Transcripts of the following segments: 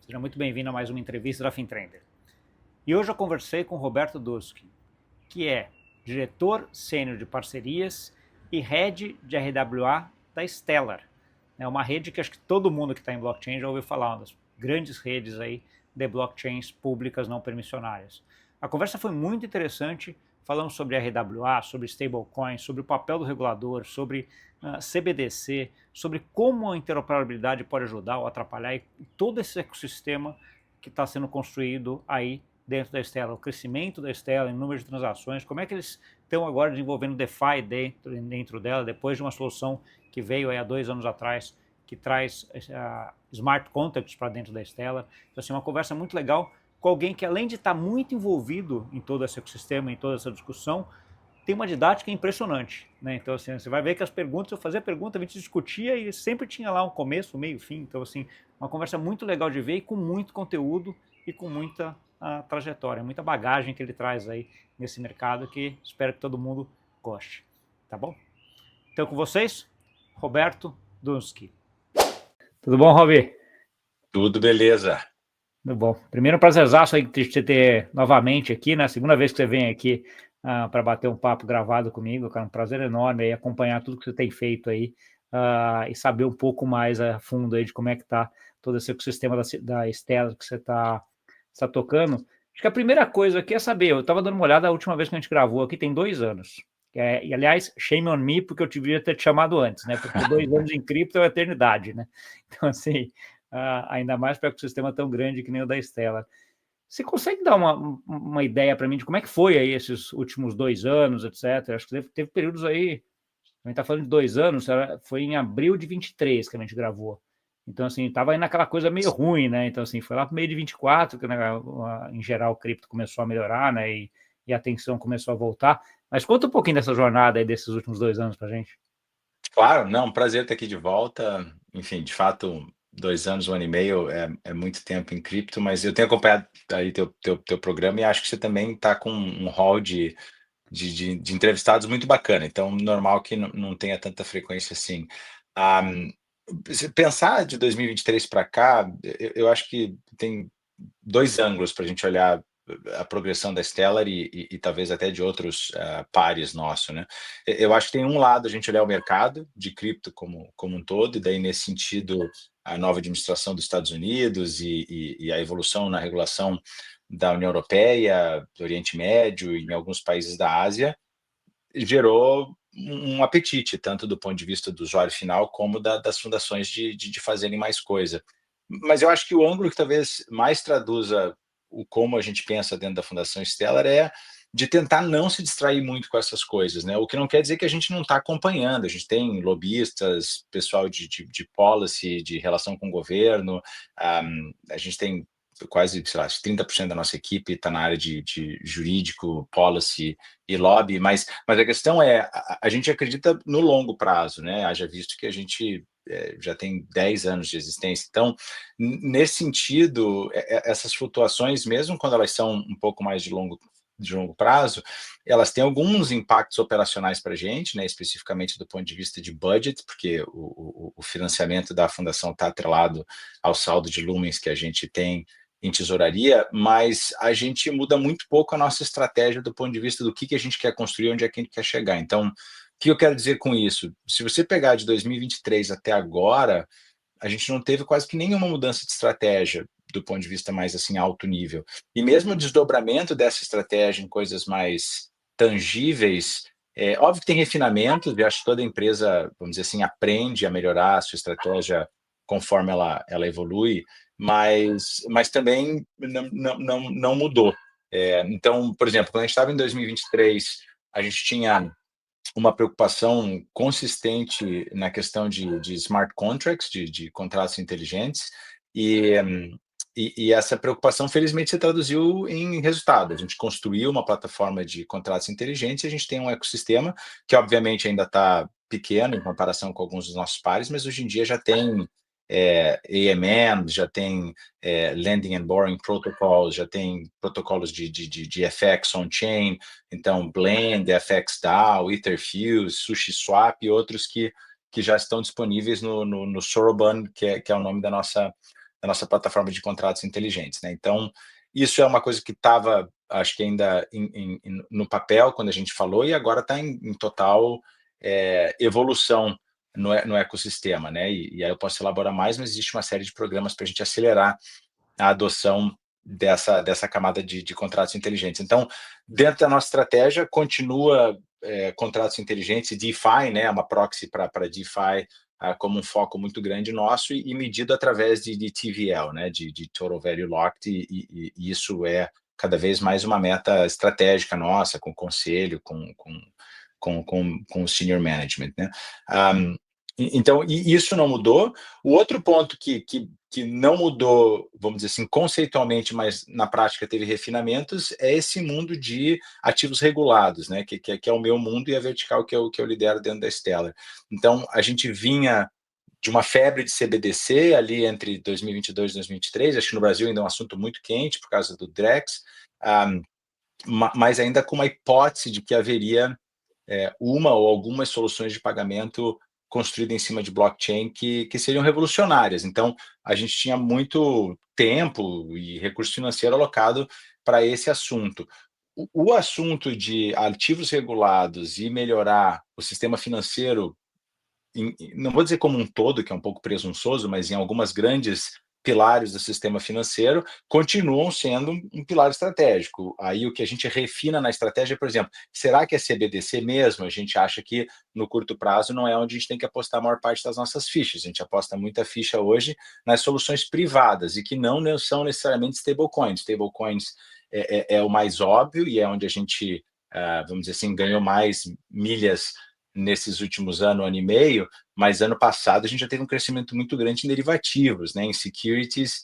Seja muito bem-vindo a mais uma entrevista da FinTrender. E hoje eu conversei com o Roberto Dusky, que é diretor sênior de parcerias e head de RWA da Stellar. É uma rede que acho que todo mundo que está em blockchain já ouviu falar, uma das grandes redes aí de blockchains públicas não permissionárias. A conversa foi muito interessante, falamos sobre RWA, sobre stablecoins, sobre o papel do regulador, sobre CBDC, sobre como a interoperabilidade pode ajudar ou atrapalhar e todo esse ecossistema que está sendo construído aí dentro da Stellar, o crescimento da Stellar, em número de transações, como é que eles estão agora desenvolvendo DeFi dentro dela, depois de uma solução que veio aí há 2 anos atrás, que traz smart contracts para dentro da Stellar. Então, assim, uma conversa muito legal com alguém que, além de estar muito envolvido em todo esse ecossistema, em toda essa discussão, tem uma didática impressionante, né? Então, assim, você vai ver que as perguntas, eu fazia pergunta, a gente discutia e sempre tinha lá um começo, meio, fim. Então, assim, uma conversa muito legal de ver e com muito conteúdo e com muita trajetória, muita bagagem que ele traz aí nesse mercado que espero que todo mundo goste, tá bom? Então, com vocês, Roberto Dunsky. Tudo bom, Robi? Tudo beleza. Tudo bom. Primeiro, um prazerzaço aí de te ter novamente aqui, né? Segunda vez que você vem aqui para bater um papo gravado comigo, cara. Um prazer enorme aí acompanhar tudo que você tem feito aí e saber um pouco mais a fundo aí de como é que tá todo esse ecossistema da Stellar que você está tocando. Acho que a primeira coisa aqui é saber, eu estava dando uma olhada a última vez que a gente gravou aqui, tem 2 anos. E, aliás, shame on me, porque eu devia ter te chamado antes, né? Porque 2 anos em cripto é uma eternidade, né? Então, assim, ainda mais para um ecossistema tão grande que nem o da Stellar. Você consegue dar uma ideia para mim de como é que foi aí esses últimos 2 anos, etc? Acho que teve períodos aí, a gente está falando de 2 anos, foi em abril de 23 que a gente gravou. Então, assim, estava aí naquela coisa meio ruim, né? Então, assim, foi lá para o meio de 24 que, né, em geral, o cripto começou a melhorar, né? E a atenção começou a voltar. Mas conta um pouquinho dessa jornada aí desses últimos 2 anos para a gente. Claro, não, prazer estar aqui de volta. Enfim, de fato, 2 anos, 1 ano e meio é muito tempo em cripto, mas eu tenho acompanhado aí teu programa e acho que você também está com um hall de entrevistados muito bacana, então normal que não tenha tanta frequência assim. Ah, se pensar de 2023 para cá, eu acho que tem dois ângulos para a gente olhar a progressão da Stellar e talvez até de outros pares nossos, né? Eu acho que tem um lado a gente olhar o mercado de cripto como um todo, e daí nesse sentido a nova administração dos Estados Unidos e a evolução na regulação da União Europeia, do Oriente Médio e em alguns países da Ásia, gerou um apetite, tanto do ponto de vista do usuário final, como das fundações de fazerem mais coisa. Mas eu acho que o ângulo que talvez mais traduza o como a gente pensa dentro da Fundação Stellar é de tentar não se distrair muito com essas coisas, né? O que não quer dizer que a gente não está acompanhando, a gente tem lobistas, pessoal de policy, de relação com o governo, a gente tem quase, sei lá, 30% da nossa equipe está na área de jurídico, policy e lobby, mas a questão é, a gente acredita no longo prazo, né? Haja visto que a gente já tem 10 anos de existência. Então, nesse sentido, essas flutuações, mesmo quando elas são um pouco mais de longo prazo, elas têm alguns impactos operacionais para a gente, né, especificamente do ponto de vista de budget, porque o financiamento da fundação está atrelado ao saldo de lumens que a gente tem em tesouraria, mas a gente muda muito pouco a nossa estratégia do ponto de vista do que a gente quer construir, onde é que a gente quer chegar. Então, o que eu quero dizer com isso? Se você pegar de 2023 até agora, a gente não teve quase que nenhuma mudança de estratégia do ponto de vista mais assim alto nível. E mesmo o desdobramento dessa estratégia em coisas mais tangíveis, óbvio que tem refinamentos, eu acho que toda empresa, vamos dizer assim, aprende a melhorar a sua estratégia conforme ela evolui, mas também não mudou. Então, por exemplo, quando a gente estava em 2023, a gente tinha uma preocupação consistente na questão de smart contracts, de contratos inteligentes, e, e essa preocupação, felizmente, se traduziu em resultado. A gente construiu uma plataforma de contratos inteligentes, e a gente tem um ecossistema que, obviamente, ainda está pequeno em comparação com alguns dos nossos pares, mas hoje em dia já tem AMM, já tem Lending and Borrowing Protocols, já tem protocolos de FX on-chain, então Blend, FXDAO, Etherfuse, SushiSwap e outros que já estão disponíveis no Soroban, que é o nome nossa plataforma de contratos inteligentes, né? Então, isso é uma coisa que estava, acho que ainda no papel quando a gente falou, e agora está em total evolução no ecossistema, né? E aí eu posso elaborar mais, mas existe uma série de programas para a gente acelerar a adoção dessa camada de contratos inteligentes. Então, dentro da nossa estratégia, continua contratos inteligentes, DeFi, né, uma proxy para DeFi, como um foco muito grande nosso, e medido através de TVL, né, de Total Value Locked, e isso é cada vez mais uma meta estratégica nossa, com o conselho, com o senior management, né? Então, isso não mudou. O outro ponto que não mudou, vamos dizer assim, conceitualmente, mas na prática teve refinamentos, é esse mundo de ativos regulados, né? Que é o meu mundo e a vertical que eu lidero dentro da Stellar. Então, a gente vinha de uma febre de CBDC ali entre 2022 e 2023, acho que no Brasil ainda é um assunto muito quente por causa do Drex, mas ainda com uma hipótese de que haveria uma ou algumas soluções de pagamento construídas em cima de blockchain que seriam revolucionárias. Então, a gente tinha muito tempo e recurso financeiro alocado para esse assunto. O assunto de ativos regulados e melhorar o sistema financeiro, não vou dizer como um todo, que é um pouco presunçoso, mas em algumas grandes pilares do sistema financeiro, continuam sendo um pilar estratégico. Aí o que a gente refina na estratégia, por exemplo, será que é CBDC mesmo? A gente acha que no curto prazo não é onde a gente tem que apostar a maior parte das nossas fichas. A gente aposta muita ficha hoje nas soluções privadas e que não são necessariamente stablecoins. Stablecoins é o mais óbvio e é onde a gente, vamos dizer assim, ganhou mais milhas nesses últimos ano e meio, mas ano passado a gente já teve um crescimento muito grande em derivativos, né, em securities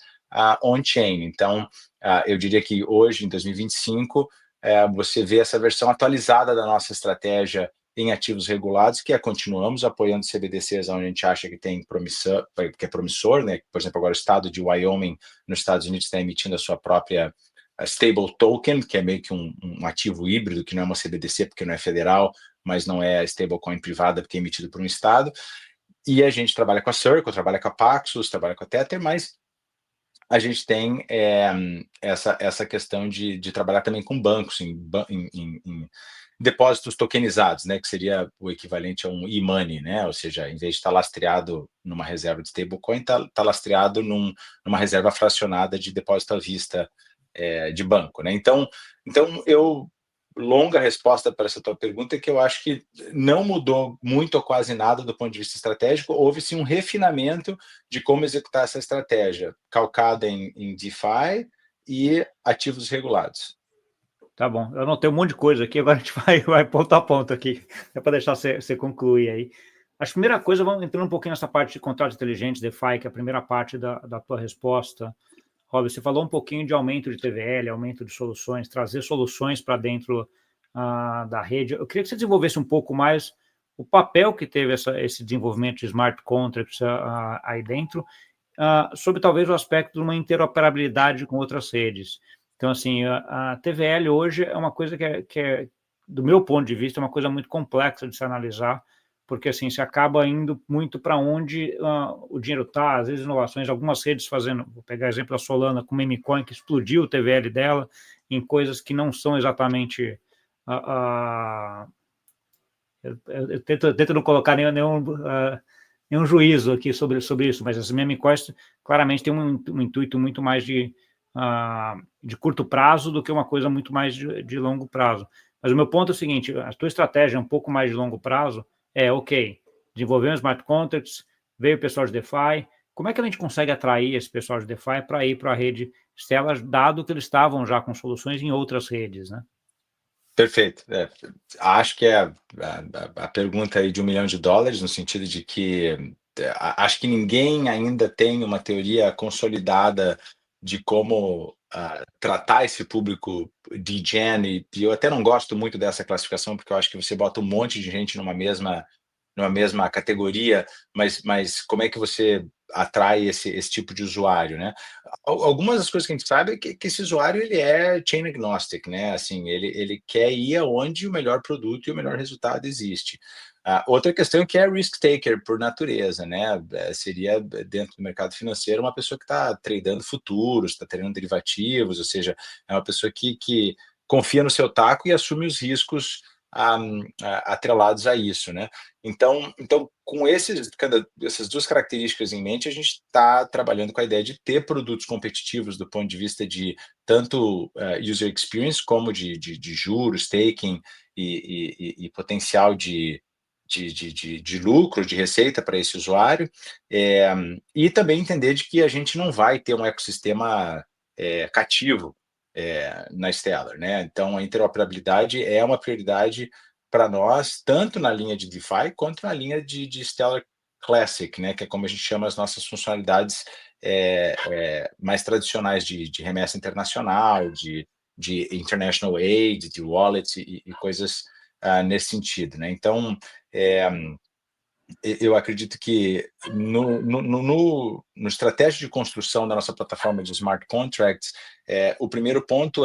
on-chain. Então, eu diria que hoje, em 2025, você vê essa versão atualizada da nossa estratégia em ativos regulados, que continuamos apoiando CBDCs onde a gente acha que tem promissor, que é promissor, né? Por exemplo, agora o estado de Wyoming, nos Estados Unidos, está emitindo a sua própria stable token, que é meio que um ativo híbrido, que não é uma CBDC porque não é federal, mas não é stablecoin privada porque é emitido por um estado. E a gente trabalha com a Circle, trabalha com a Paxos, trabalha com a Tether, mas a gente tem essa questão de trabalhar também com bancos, em depósitos tokenizados, né, que seria o equivalente a um e-money, né, ou seja, em vez de estar lastreado numa reserva de stablecoin, está lastreado numa reserva fracionada de depósito à vista de banco, né? Então longa resposta para essa tua pergunta é que eu acho que não mudou muito ou quase nada do ponto de vista estratégico, houve sim um refinamento de como executar essa estratégia, calcada em DeFi e ativos regulados. Tá bom, eu anotei um monte de coisa aqui, agora a gente vai ponto a ponto aqui, é para deixar você concluir aí. Acho que a primeira coisa, vamos entrando um pouquinho nessa parte de contratos inteligentes, DeFi, que é a primeira parte da tua resposta. Rob, você falou um pouquinho de aumento de TVL, aumento de soluções, trazer soluções para dentro da rede. Eu queria que você desenvolvesse um pouco mais o papel que teve esse desenvolvimento de smart contracts aí dentro, sobre talvez o aspecto de uma interoperabilidade com outras redes. Então, assim, a TVL hoje é uma coisa que é, do meu ponto de vista, é uma coisa muito complexa de se analisar, porque assim, se acaba indo muito para onde o dinheiro está, às vezes inovações, algumas redes fazendo, vou pegar exemplo da Solana com Memecoin, que explodiu o TVL dela em coisas que não são exatamente... eu tento não colocar nenhum juízo aqui sobre isso, mas as Memecoins claramente tem um intuito muito mais de curto prazo do que uma coisa muito mais de longo prazo. Mas o meu ponto é o seguinte, a tua estratégia é um pouco mais de longo prazo, ok, desenvolvemos smart contracts, veio o pessoal de DeFi, como é que a gente consegue atrair esse pessoal de DeFi para ir para a rede Stellar, dado que eles estavam já com soluções em outras redes, né? Perfeito. Acho que é a pergunta aí de $1 milhão, no sentido de que acho que ninguém ainda tem uma teoria consolidada de como tratar esse público de Gen, e eu até não gosto muito dessa classificação, porque eu acho que você bota um monte de gente numa mesma categoria, mas como é que você atrai esse tipo de usuário, né? Algumas das coisas que a gente sabe é que esse usuário ele é chain agnostic, né? Assim, ele quer ir aonde o melhor produto e o melhor resultado existe. Outra questão que é risk taker por natureza, né? Seria dentro do mercado financeiro uma pessoa que está tradando futuros, está tradando derivativos, ou seja, é uma pessoa que confia no seu taco e assume os riscos atrelados a isso, né? Então com essas duas características em mente, a gente está trabalhando com a ideia de ter produtos competitivos do ponto de vista de tanto user experience como de juros, staking e potencial de lucro, de receita para esse usuário, e também entender de que a gente não vai ter um ecossistema cativo na Stellar, né? Então, a interoperabilidade é uma prioridade para nós, tanto na linha de DeFi quanto na linha de Stellar Classic, né? Que é como a gente chama as nossas funcionalidades mais tradicionais de remessa internacional, de international aid, de wallets e coisas nesse sentido, né? Então, eu acredito que no estratégia de construção da nossa plataforma de smart contracts, o primeiro ponto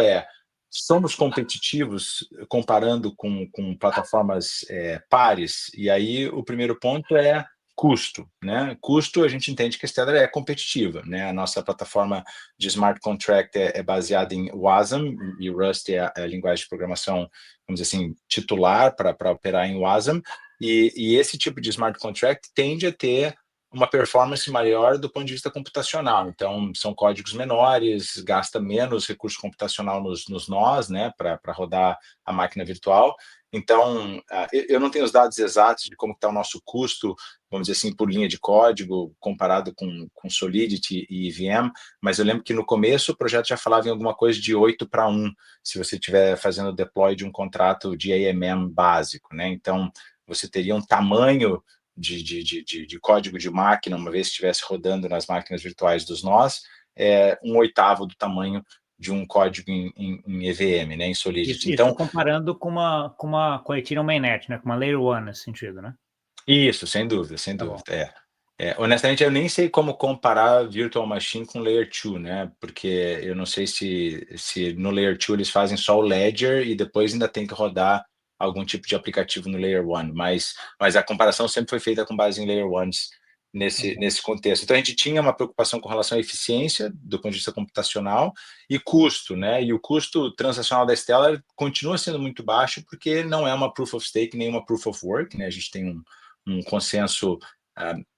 somos competitivos comparando com plataformas pares, e aí o primeiro ponto é custo, né? Custo, a gente entende que a Stellar é competitiva, né? A nossa plataforma de smart contract é baseada em WASM, e Rust é a linguagem de programação, vamos dizer assim, titular para operar em WASM, e esse tipo de smart contract tende a ter uma performance maior do ponto de vista computacional. Então, são códigos menores, gasta menos recurso computacional nos nós, né, para rodar a máquina virtual. Então, eu não tenho os dados exatos de como está o nosso custo, vamos dizer assim, por linha de código, comparado com Solidity e EVM, mas eu lembro que no começo o projeto já falava em alguma coisa de 8:1, se você estiver fazendo deploy de um contrato de AMM básico, né? Então, você teria um tamanho de código de máquina, uma vez que estivesse rodando nas máquinas virtuais dos nós, 1/8 do tamanho de um código em EVM, né, em Solidity. Isso Então, comparando com a Ethereum Mainnet, né? Com uma Layer 1 nesse sentido, né? isso, sem dúvida, sem Tá dúvida. bom. Honestamente, eu nem sei como comparar Virtual Machine com Layer 2, né? Porque eu não sei se no Layer 2 eles fazem só o Ledger e depois ainda tem que rodar algum tipo de aplicativo no Layer 1, mas a comparação sempre foi feita com base em Layer 1s nesse contexto. Então, a gente tinha uma preocupação com relação à eficiência do ponto de vista computacional e custo, né? E o custo transacional da Stellar continua sendo muito baixo porque não é uma Proof of Stake nem uma Proof of Work, né? A gente tem um consenso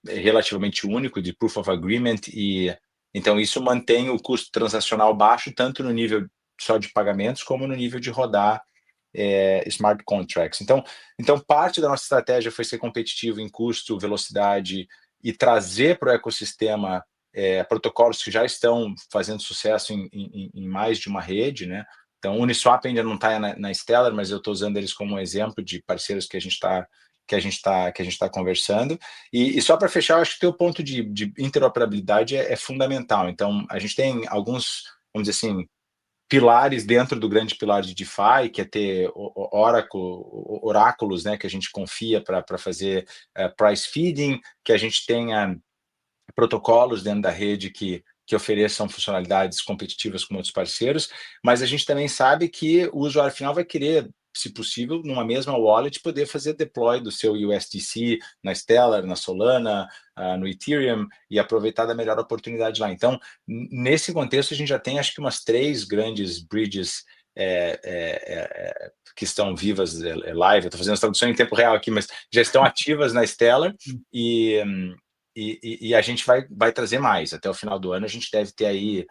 relativamente único de Proof of Agreement, e então isso mantém o custo transacional baixo, tanto no nível só de pagamentos, como no nível de rodar smart contracts. Então, parte da nossa estratégia foi ser competitivo em custo, velocidade e trazer para o ecossistema protocolos que já estão fazendo sucesso em mais de uma rede, né? Então, o Uniswap ainda não está na Stellar, mas eu estou usando eles como um exemplo de parceiros que a gente está conversando. E só para fechar, eu acho que o ponto de interoperabilidade é fundamental. Então, a gente tem alguns, vamos dizer assim, pilares dentro do grande pilar de DeFi, que é ter oráculos, né, que a gente confia para fazer price feeding, que a gente tenha protocolos dentro da rede que ofereçam funcionalidades competitivas com outros parceiros, mas a gente também sabe que o usuário final vai querer, se possível, numa mesma wallet, poder fazer deploy do seu USDC na Stellar, na Solana, no Ethereum, e aproveitar da melhor oportunidade lá. Então, nesse contexto, a gente já tem, acho que, umas 3 grandes bridges que estão vivas live. Eu estou fazendo a tradução em tempo real aqui, mas já estão ativas na Stellar, e a gente vai trazer mais. Até o final do ano, a gente deve ter aí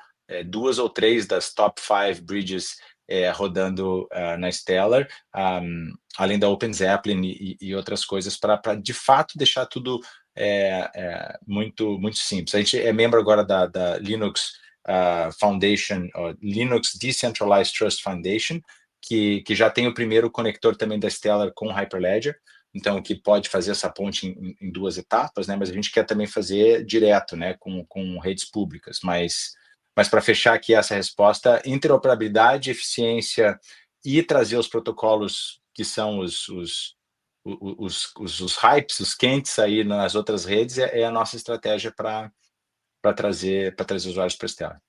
2 ou 3 das top 5 bridges rodando na Stellar, além da Open Zeppelin e outras coisas, para de fato deixar tudo muito, muito simples. A gente é membro agora da Linux Foundation, Linux Decentralized Trust Foundation, que já tem o primeiro conector também da Stellar com o Hyperledger, então que pode fazer essa ponte em 2 etapas, né? Mas a gente quer também fazer direto, né? Com redes públicas. Mas para fechar aqui essa resposta, interoperabilidade, eficiência e trazer os protocolos que são os hypes, os quentes aí nas outras redes a nossa estratégia para trazer usuários para a Stellar.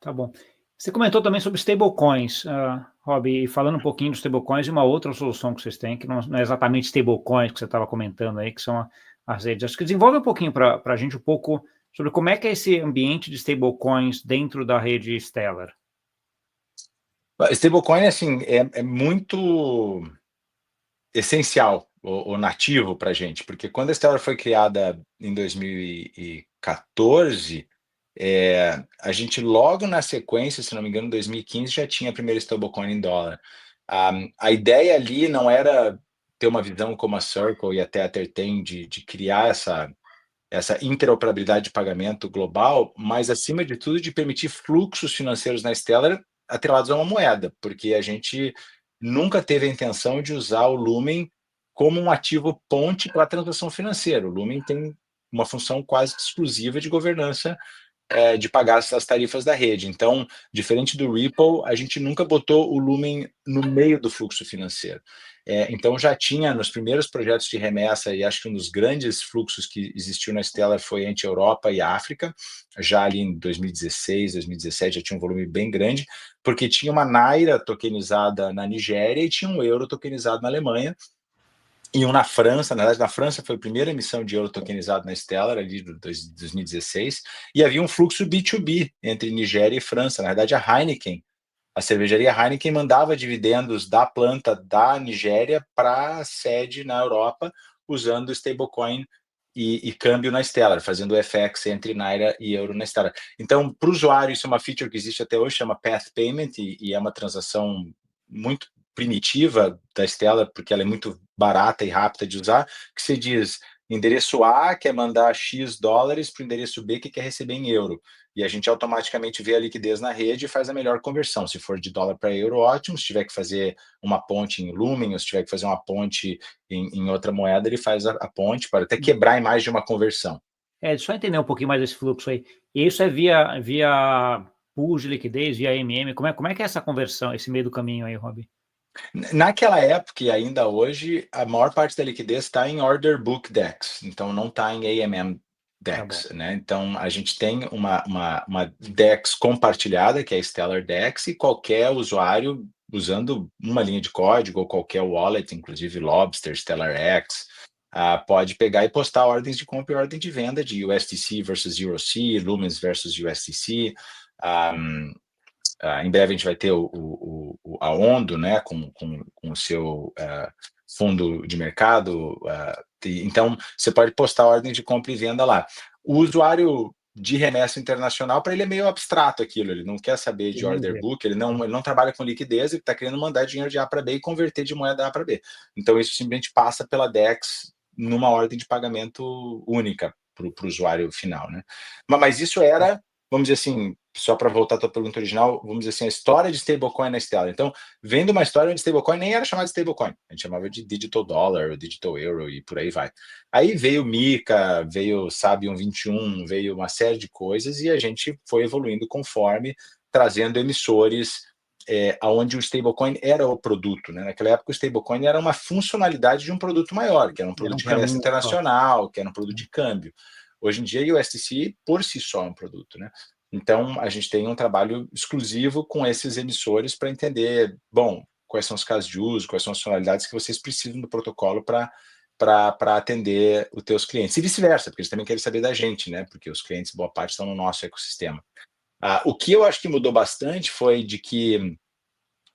Tá bom. Você comentou também sobre stablecoins, Rob, e falando um pouquinho dos stablecoins e uma outra solução que vocês têm, que não é exatamente stablecoins que você estava comentando aí, que são as redes. Acho que desenvolve um pouquinho para a gente um pouco sobre como é que é esse ambiente de stablecoins dentro da rede Stellar. Stablecoin, assim, é muito essencial ou nativo para a gente, porque quando a Stellar foi criada em 2014, a gente logo na sequência, se não me engano, em 2015 já tinha a primeira stablecoin em dólar. A ideia ali não era ter uma visão como a Circle e a Tether tem de criar essa interoperabilidade de pagamento global, mas, acima de tudo, de permitir fluxos financeiros na Stellar atrelados a uma moeda, porque a gente nunca teve a intenção de usar o Lumen como um ativo ponte para a transação financeira. O Lumen tem uma função quase exclusiva de governança, de pagar as tarifas da rede. Então, diferente do Ripple, a gente nunca botou o Lumen no meio do fluxo financeiro. Então, já tinha nos primeiros projetos de remessa, e acho que um dos grandes fluxos que existiu na Stellar foi entre Europa e África, já ali em 2016, 2017, já tinha um volume bem grande, porque tinha uma Naira tokenizada na Nigéria e tinha um euro tokenizado na Alemanha, e um na França. Na verdade, na França foi a primeira emissão de euro tokenizado na Stellar, ali de 2016, e havia um fluxo B2B entre Nigéria e França. Na verdade, a cervejaria Heineken mandava dividendos da planta da Nigéria para a sede na Europa, usando stablecoin e câmbio na Stellar, fazendo o FX entre Naira e euro na Stellar. Então, para o usuário, isso é uma feature que existe até hoje, chama Path Payment, e é uma transação muito primitiva da Stellar, porque ela é muito barata e rápida de usar, que você diz, endereço A quer mandar X dólares para o endereço B que quer receber em euro, e a gente automaticamente vê a liquidez na rede e faz a melhor conversão. Se for de dólar para euro, ótimo. Se tiver que fazer uma ponte em Lumen, ou se tiver que fazer uma ponte em outra moeda, ele faz a ponte, para até quebrar em mais de uma conversão. Só entender um pouquinho mais desse fluxo aí. Isso é via pool de liquidez, via MM? Como é que é essa conversão, esse meio do caminho aí, Rob? Naquela época e ainda hoje, a maior parte da liquidez está em order book DEX, então não está em AMM DEX, Tá, né? Então a gente tem uma DEX compartilhada, que é a Stellar DEX, e qualquer usuário usando uma linha de código ou qualquer wallet, inclusive Lobster, StellarX, pode pegar e postar ordens de compra e ordem de venda de USDC versus EURC, Lumens versus USDC. Em breve a gente vai ter a Ondo, né, com o seu fundo de mercado. Então, você pode postar ordem de compra e venda lá. O usuário de remessa internacional, para ele é meio abstrato aquilo, ele não quer saber de order book, ele não trabalha com liquidez, ele está querendo mandar dinheiro de A para B e converter de moeda A para B. Então, isso simplesmente passa pela DEX numa ordem de pagamento única para o usuário final, né? Mas isso era, vamos dizer assim, só para voltar à tua pergunta original, vamos dizer assim, a história de stablecoin na Stellar. Então, vendo uma história onde stablecoin nem era chamado de stablecoin, a gente chamava de digital dollar, digital euro e por aí vai. Aí veio Mica, veio Sabium 21, veio uma série de coisas e a gente foi evoluindo conforme, trazendo emissores onde o stablecoin era o produto, né? Naquela época o stablecoin era uma funcionalidade de um produto maior, que era um produto de remessa internacional, que era um produto de câmbio. Hoje em dia o USDC por si só é um produto, né? Então, a gente tem um trabalho exclusivo com esses emissores para entender, bom, quais são os casos de uso, quais são as funcionalidades que vocês precisam do protocolo para atender os teus clientes. E vice-versa, porque eles também querem saber da gente, né? Porque os clientes, boa parte, estão no nosso ecossistema. O que eu acho que mudou bastante foi de que,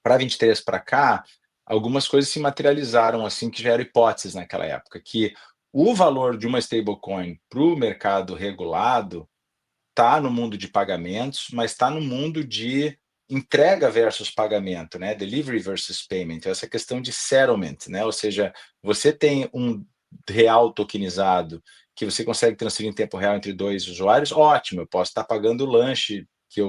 para 23 para cá, algumas coisas se materializaram, assim, que já eram hipóteses naquela época, que o valor de uma stablecoin para o mercado regulado está no mundo de pagamentos, mas está no mundo de entrega versus pagamento, né? Delivery versus payment, essa questão de settlement, né? Ou seja, você tem um real tokenizado que você consegue transferir em tempo real entre dois usuários, ótimo, eu posso estar pagando o lanche que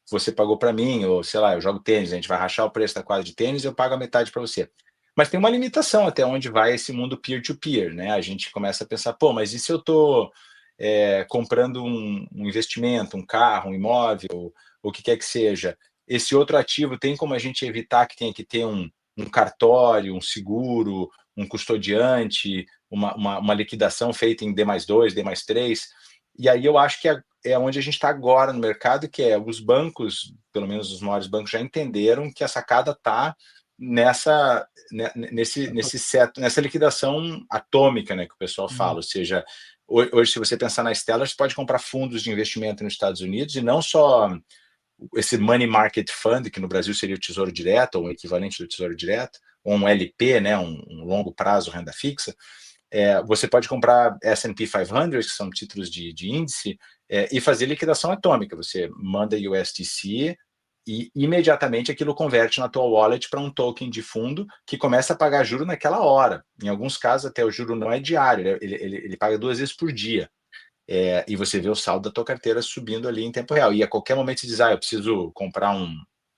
você pagou para mim, ou sei lá, eu jogo tênis, a gente vai rachar o preço da quadra de tênis e eu pago a metade para você. Mas tem uma limitação até onde vai esse mundo peer-to-peer, né? A gente começa a pensar, pô, mas e se eu estou comprando um investimento, um carro, um imóvel, o que quer que seja, esse outro ativo tem como a gente evitar que tenha que ter um cartório, um seguro, um custodiante, uma liquidação feita em D+2, D+3, e aí eu acho que é onde a gente está agora no mercado, que é os bancos, pelo menos os maiores bancos, já entenderam que a sacada está nessa liquidação atômica, né, que o pessoal fala, ou seja, hoje, se você pensar na Stellar, você pode comprar fundos de investimento nos Estados Unidos, e não só esse money market fund, que no Brasil seria o Tesouro Direto, ou o equivalente do Tesouro Direto, ou um LP, né, um longo prazo renda fixa. Você pode comprar S&P 500, que são títulos de índice, e fazer liquidação atômica. Você manda USDC e imediatamente aquilo converte na tua wallet para um token de fundo que começa a pagar juro naquela hora. Em alguns casos, até o juro não é diário, ele paga 2 vezes por dia. E você vê o saldo da tua carteira subindo ali em tempo real. E a qualquer momento você diz, eu preciso comprar um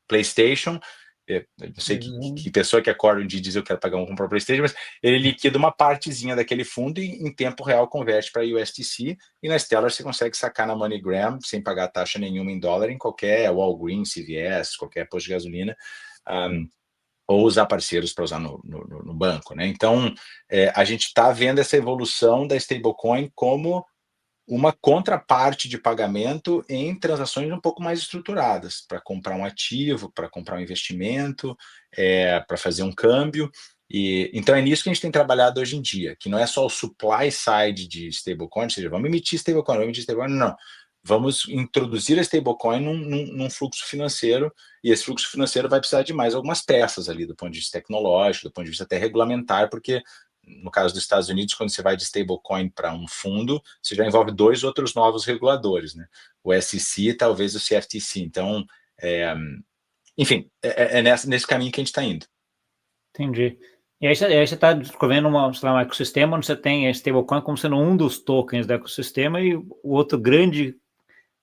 PlayStation. Eu não sei que pessoa que acorda um dia e diz, eu quero comprar um PlayStation, mas ele liquida uma partezinha daquele fundo e em tempo real converte para USDC, e na Stellar você consegue sacar na MoneyGram sem pagar taxa nenhuma em dólar em qualquer Walgreens, CVS, qualquer posto de gasolina, ou usar parceiros para usar no banco, né? Então, a gente está vendo essa evolução da stablecoin como uma contraparte de pagamento em transações um pouco mais estruturadas, para comprar um ativo, para comprar um investimento, para fazer um câmbio. Então é nisso que a gente tem trabalhado hoje em dia, que não é só o supply side de stablecoin, ou seja, vamos emitir stablecoin, não. Vamos introduzir a stablecoin num fluxo financeiro, e esse fluxo financeiro vai precisar de mais algumas peças ali, do ponto de vista tecnológico, do ponto de vista até regulamentar, porque no caso dos Estados Unidos, quando você vai de stablecoin para um fundo, você já envolve 2 outros novos reguladores, né? O SEC e talvez o CFTC. Então, enfim, nesse caminho que a gente está indo. Entendi. E aí você está descrevendo um ecossistema onde você tem a stablecoin como sendo um dos tokens do ecossistema, e o outro grande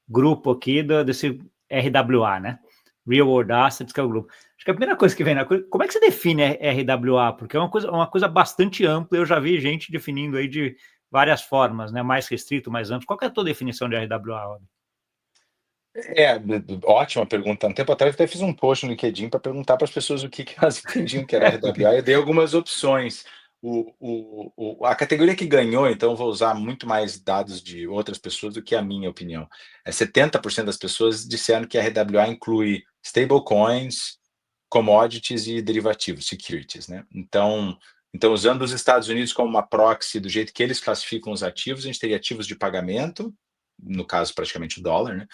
grupo aqui desse RWA, né? Real World Assets, que é o grupo. Acho que a primeira coisa que vem na coisa, como é que você define RWA? Porque é uma coisa bastante ampla, eu já vi gente definindo aí de várias formas, né? Mais restrito, mais amplo. Qual que é a tua definição de RWA, Rob? Ótima pergunta. Um tempo atrás eu até fiz um post no LinkedIn para perguntar para as pessoas o que elas entendiam que era RWA, e eu dei algumas opções. A categoria que ganhou, então vou usar muito mais dados de outras pessoas do que a minha opinião. 70% das pessoas disseram que a RWA inclui stablecoins, commodities e derivativos, securities, né? Então, usando os Estados Unidos como uma proxy do jeito que eles classificam os ativos, a gente teria ativos de pagamento, no caso praticamente o dólar, né?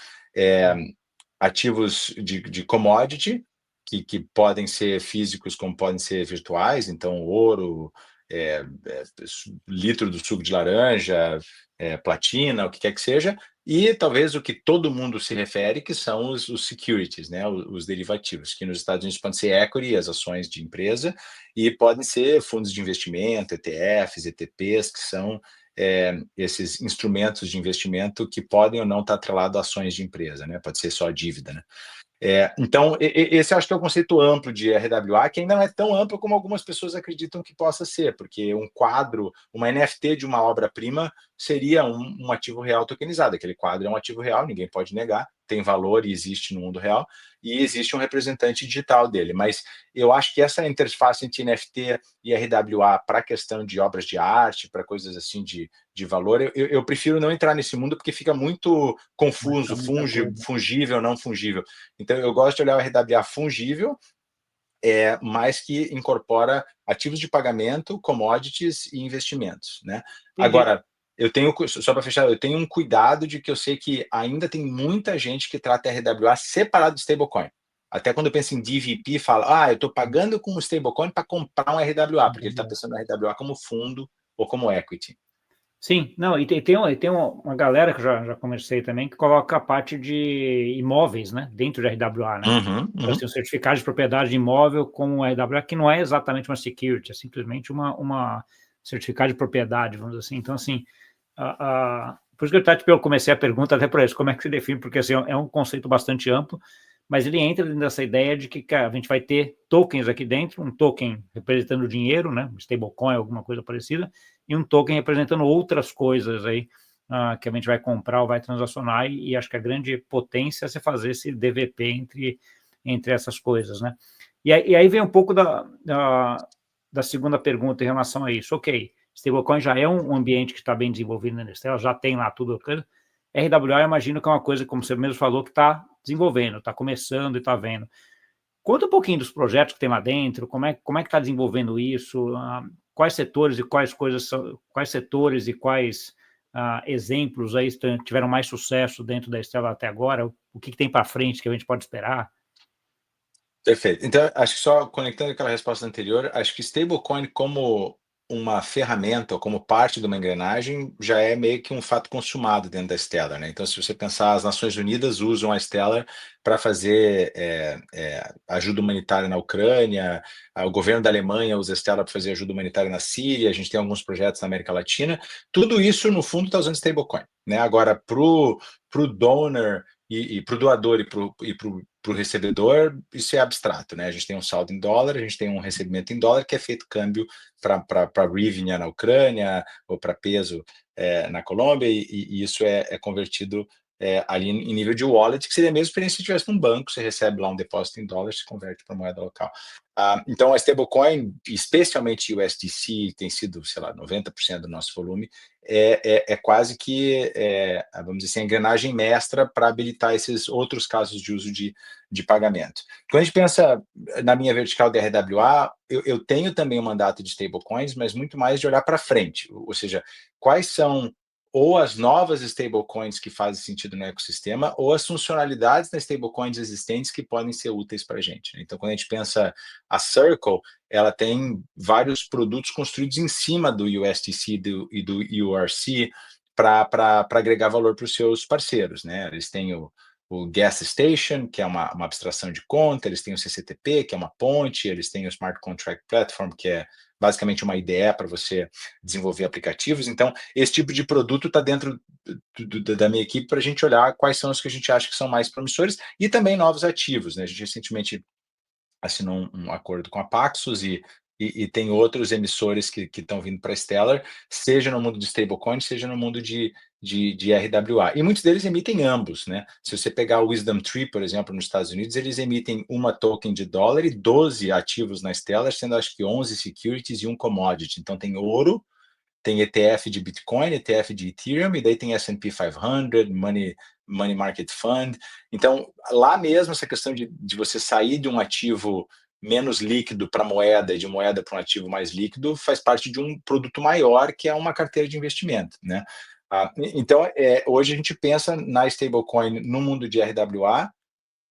Ativos de commodity, que podem ser físicos como podem ser virtuais, então ouro, litro do suco de laranja, platina, o que quer que seja, e talvez o que todo mundo se refere, que são os securities, né, os derivativos, que nos Estados Unidos podem ser equity, as ações de empresa, e podem ser fundos de investimento, ETFs, ETPs, que são esses instrumentos de investimento que podem ou não estar atrelados a ações de empresa, né? Pode ser só dívida, né? Então, esse acho que é o conceito amplo de RWA, que ainda não é tão amplo como algumas pessoas acreditam que possa ser, porque um quadro, uma NFT de uma obra-prima seria um ativo real tokenizado. Aquele quadro é um ativo real, ninguém pode negar, tem valor e existe no mundo real, e existe um representante digital dele. Mas eu acho que essa interface entre NFT e RWA para a questão de obras de arte, para coisas assim de valor, eu prefiro não entrar nesse mundo, porque fica muito confuso, fungível, não fungível. Então, eu gosto de olhar o RWA fungível, mas que incorpora ativos de pagamento, commodities e investimentos, né? Agora, só para fechar, eu tenho um cuidado de que eu sei que ainda tem muita gente que trata RWA separado de stablecoin. Até quando eu penso em DVP, fala, eu estou pagando com o stablecoin para comprar um RWA, porque ele está pensando no RWA como fundo ou como equity. Sim, não, e tem uma galera que eu já conversei também, que coloca a parte de imóveis, né, dentro de RWA, né? Então, assim, o certificado de propriedade de imóvel como RWA, que não é exatamente uma security, é simplesmente uma certificado de propriedade, vamos dizer assim. Então, assim, por isso que eu comecei a pergunta até para isso, como é que se define, porque assim, é um conceito bastante amplo, mas ele entra nessa ideia de que a gente vai ter tokens aqui dentro, um token representando o dinheiro, né, stablecoin, alguma coisa parecida, e um token representando outras coisas aí, que a gente vai comprar ou vai transacionar, e acho que a grande potência é você fazer esse DVP entre essas coisas, né? E aí vem um pouco da segunda pergunta em relação a isso. Ok, stablecoin já é um ambiente que está bem desenvolvido na Stellar, já tem lá tudo. RWA, eu imagino que é uma coisa, como você mesmo falou, que está desenvolvendo, está começando e está vendo. Conta um pouquinho dos projetos que tem lá dentro, como é que está desenvolvendo isso, quais setores e quais coisas são, quais setores e quais exemplos aí tiveram mais sucesso dentro da Stellar até agora, o que tem para frente que a gente pode esperar? Perfeito. Então, acho que só conectando aquela resposta anterior, acho que stablecoin como uma ferramenta ou como parte de uma engrenagem já é meio que um fato consumado dentro da Stellar, né? Então, se você pensar, as Nações Unidas usam a Stellar para fazer ajuda humanitária na Ucrânia, o governo da Alemanha usa a Stellar para fazer ajuda humanitária na Síria, a gente tem alguns projetos na América Latina, tudo isso, no fundo, está usando stablecoin, né? Agora, para o donor e para o doador e para o recebedor, isso é abstrato, né? A gente tem um saldo em dólar, a gente tem um recebimento em dólar que é feito câmbio para hryvnia na Ucrânia ou para peso na Colômbia, e isso é convertido ali em nível de wallet, que seria a mesma experiência se estivesse num banco, você recebe lá um depósito em dólar, se converte para moeda local. Então, a stablecoin, especialmente o USDC, tem sido, sei lá, 90% do nosso volume, é quase que, vamos dizer assim, a engrenagem mestra para habilitar esses outros casos de uso de pagamento. Quando a gente pensa na minha vertical da RWA, eu tenho também um mandato de stablecoins, mas muito mais de olhar para frente, ou seja, quais são ou as novas stablecoins que fazem sentido no ecossistema, ou as funcionalidades das stablecoins existentes que podem ser úteis para a gente. Então, quando a gente pensa a Circle, ela tem vários produtos construídos em cima do USDC e do URC para agregar valor para os seus parceiros, né? Eles têm o Gas Station, que é uma abstração de conta, eles têm o CCTP, que é uma ponte, eles têm o Smart Contract Platform, que é basicamente uma IDE para você desenvolver aplicativos. Então, esse tipo de produto está dentro da minha equipe para a gente olhar quais são os que a gente acha que são mais promissores e também novos ativos, né? A gente recentemente assinou um acordo com a Paxos e tem outros emissores que estão vindo para a Stellar, seja no mundo de stablecoin, seja no mundo de RWA. E muitos deles emitem ambos, né? Se você pegar o Wisdom Tree, por exemplo, nos Estados Unidos, eles emitem uma token de dólar e 12 ativos na Stellar, sendo acho que 11 securities e um commodity. Então tem ouro, tem ETF de Bitcoin, ETF de Ethereum, e daí tem S&P 500, Money Market Fund. Então, lá mesmo, essa questão de você sair de um ativo menos líquido para moeda e de moeda para um ativo mais líquido faz parte de um produto maior, que é uma carteira de investimento, né? Então, hoje a gente pensa na stablecoin no mundo de RWA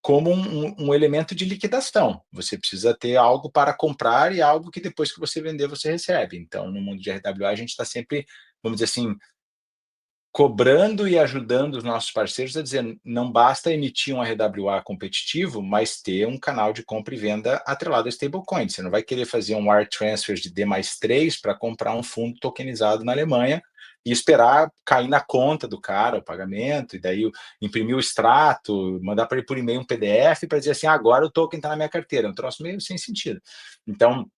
como um elemento de liquidação. Você precisa ter algo para comprar e algo que depois que você vender, você recebe. Então, no mundo de RWA, a gente está sempre, vamos dizer assim, cobrando e ajudando os nossos parceiros a dizer, não basta emitir um RWA competitivo, mas ter um canal de compra e venda atrelado a stablecoin. Você não vai querer fazer um wire transfer de D+3 para comprar um fundo tokenizado na Alemanha e esperar cair na conta do cara o pagamento, e daí imprimir o extrato, mandar para ele por e-mail um PDF para dizer assim, agora o token está na minha carteira. É um troço meio sem sentido. Então,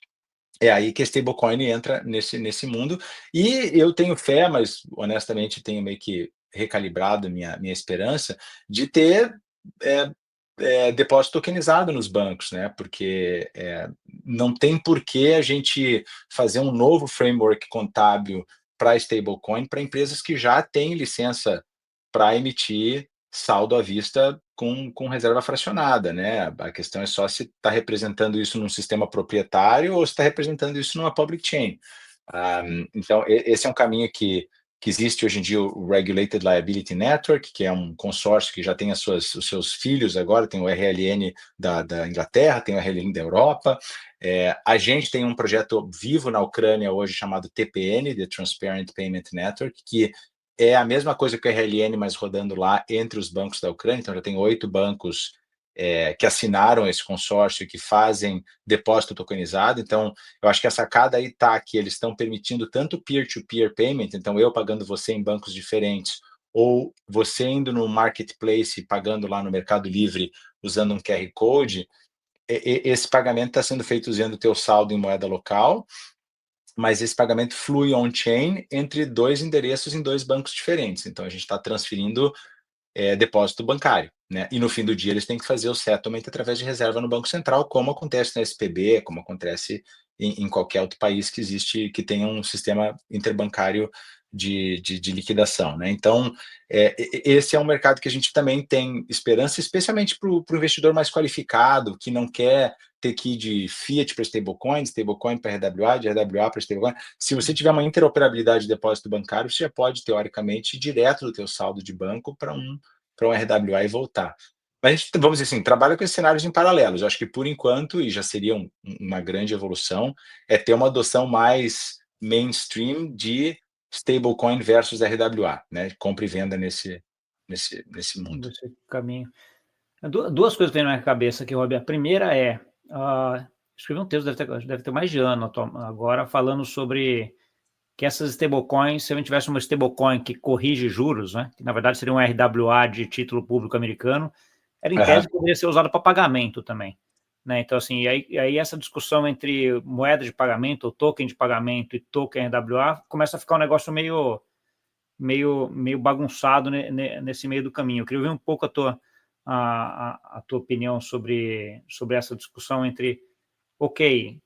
é aí que a stablecoin entra nesse mundo, e eu tenho fé, mas honestamente tenho meio que recalibrado minha esperança de ter depósito tokenizado nos bancos, né? Porque não tem por que a gente fazer um novo framework contábil para stablecoin para empresas que já têm licença para emitir saldo à vista com reserva fracionada, né? A questão é só se está representando isso num sistema proprietário ou se está representando isso numa public chain. Então, esse é um caminho que existe hoje em dia, o Regulated Liability Network, que é um consórcio que já tem os seus filhos agora, tem o RLN da Inglaterra, tem o RLN da Europa. A gente tem um projeto vivo na Ucrânia hoje chamado TPN, The Transparent Payment Network, que é a mesma coisa que o RLN, mas rodando lá entre os bancos da Ucrânia. Então, já tem 8 bancos que assinaram esse consórcio, que fazem depósito tokenizado. Então, eu acho que a sacada aí está que eles estão permitindo tanto peer-to-peer payment, então eu pagando você em bancos diferentes, ou você indo no marketplace pagando lá no Mercado Livre usando um QR Code, esse pagamento está sendo feito usando o teu saldo em moeda local, mas esse pagamento flui on-chain entre 2 endereços em 2 bancos diferentes. Então, a gente está transferindo depósito bancário, né? E no fim do dia eles têm que fazer o settlement através de reserva no Banco Central, como acontece na SPB, como acontece em qualquer outro país que existe, que tenha um sistema interbancário de liquidação, né? Então, esse é um mercado que a gente também tem esperança, especialmente para o investidor mais qualificado, que não quer ter que ir de fiat para stablecoin para RWA, de RWA para stablecoin. Se você tiver uma interoperabilidade de depósito bancário, você já pode, teoricamente, ir direto do teu saldo de banco para um RWA e voltar. Mas a gente, vamos dizer assim, trabalha com esses cenários em paralelos. Eu acho que, por enquanto, e já seria uma grande evolução, é ter uma adoção mais mainstream de stablecoin versus RWA, né? Compra e venda nesse mundo. Nesse caminho. Duas coisas que vêm na minha cabeça aqui, Rob. A primeira é, escrevi um texto, deve ter mais de ano agora, falando sobre que essas stablecoins, se a gente tivesse uma stablecoin que corrige juros, né, que na verdade seria um RWA de título público americano, ela em tese poderia ser usada para pagamento também. Né? Então, assim, aí essa discussão entre moeda de pagamento, ou token de pagamento e token RWA, começa a ficar um negócio meio bagunçado nesse meio do caminho. Eu queria ouvir um pouco a tua opinião sobre essa discussão entre, ok,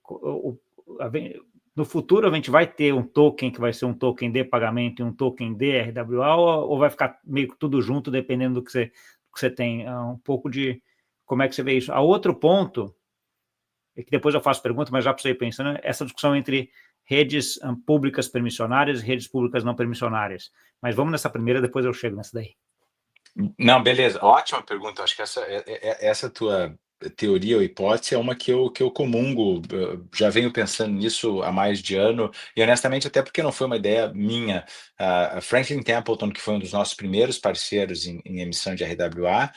no futuro a gente vai ter um token que vai ser um token de pagamento e um token de RWA, ou vai ficar meio que tudo junto, dependendo do que você tem? Um pouco de como é que você vê isso. A outro ponto, é que depois eu faço pergunta, mas já para você ir pensando, essa discussão entre redes públicas permissionárias e redes públicas não permissionárias. Mas vamos nessa primeira, depois eu chego nessa daí. Não, beleza. Ótima pergunta. Acho que essa tua teoria ou hipótese é uma que eu comungo. Já venho pensando nisso há mais de ano, e honestamente, até porque não foi uma ideia minha. A Franklin Templeton, que foi um dos nossos primeiros parceiros em emissão de RWA,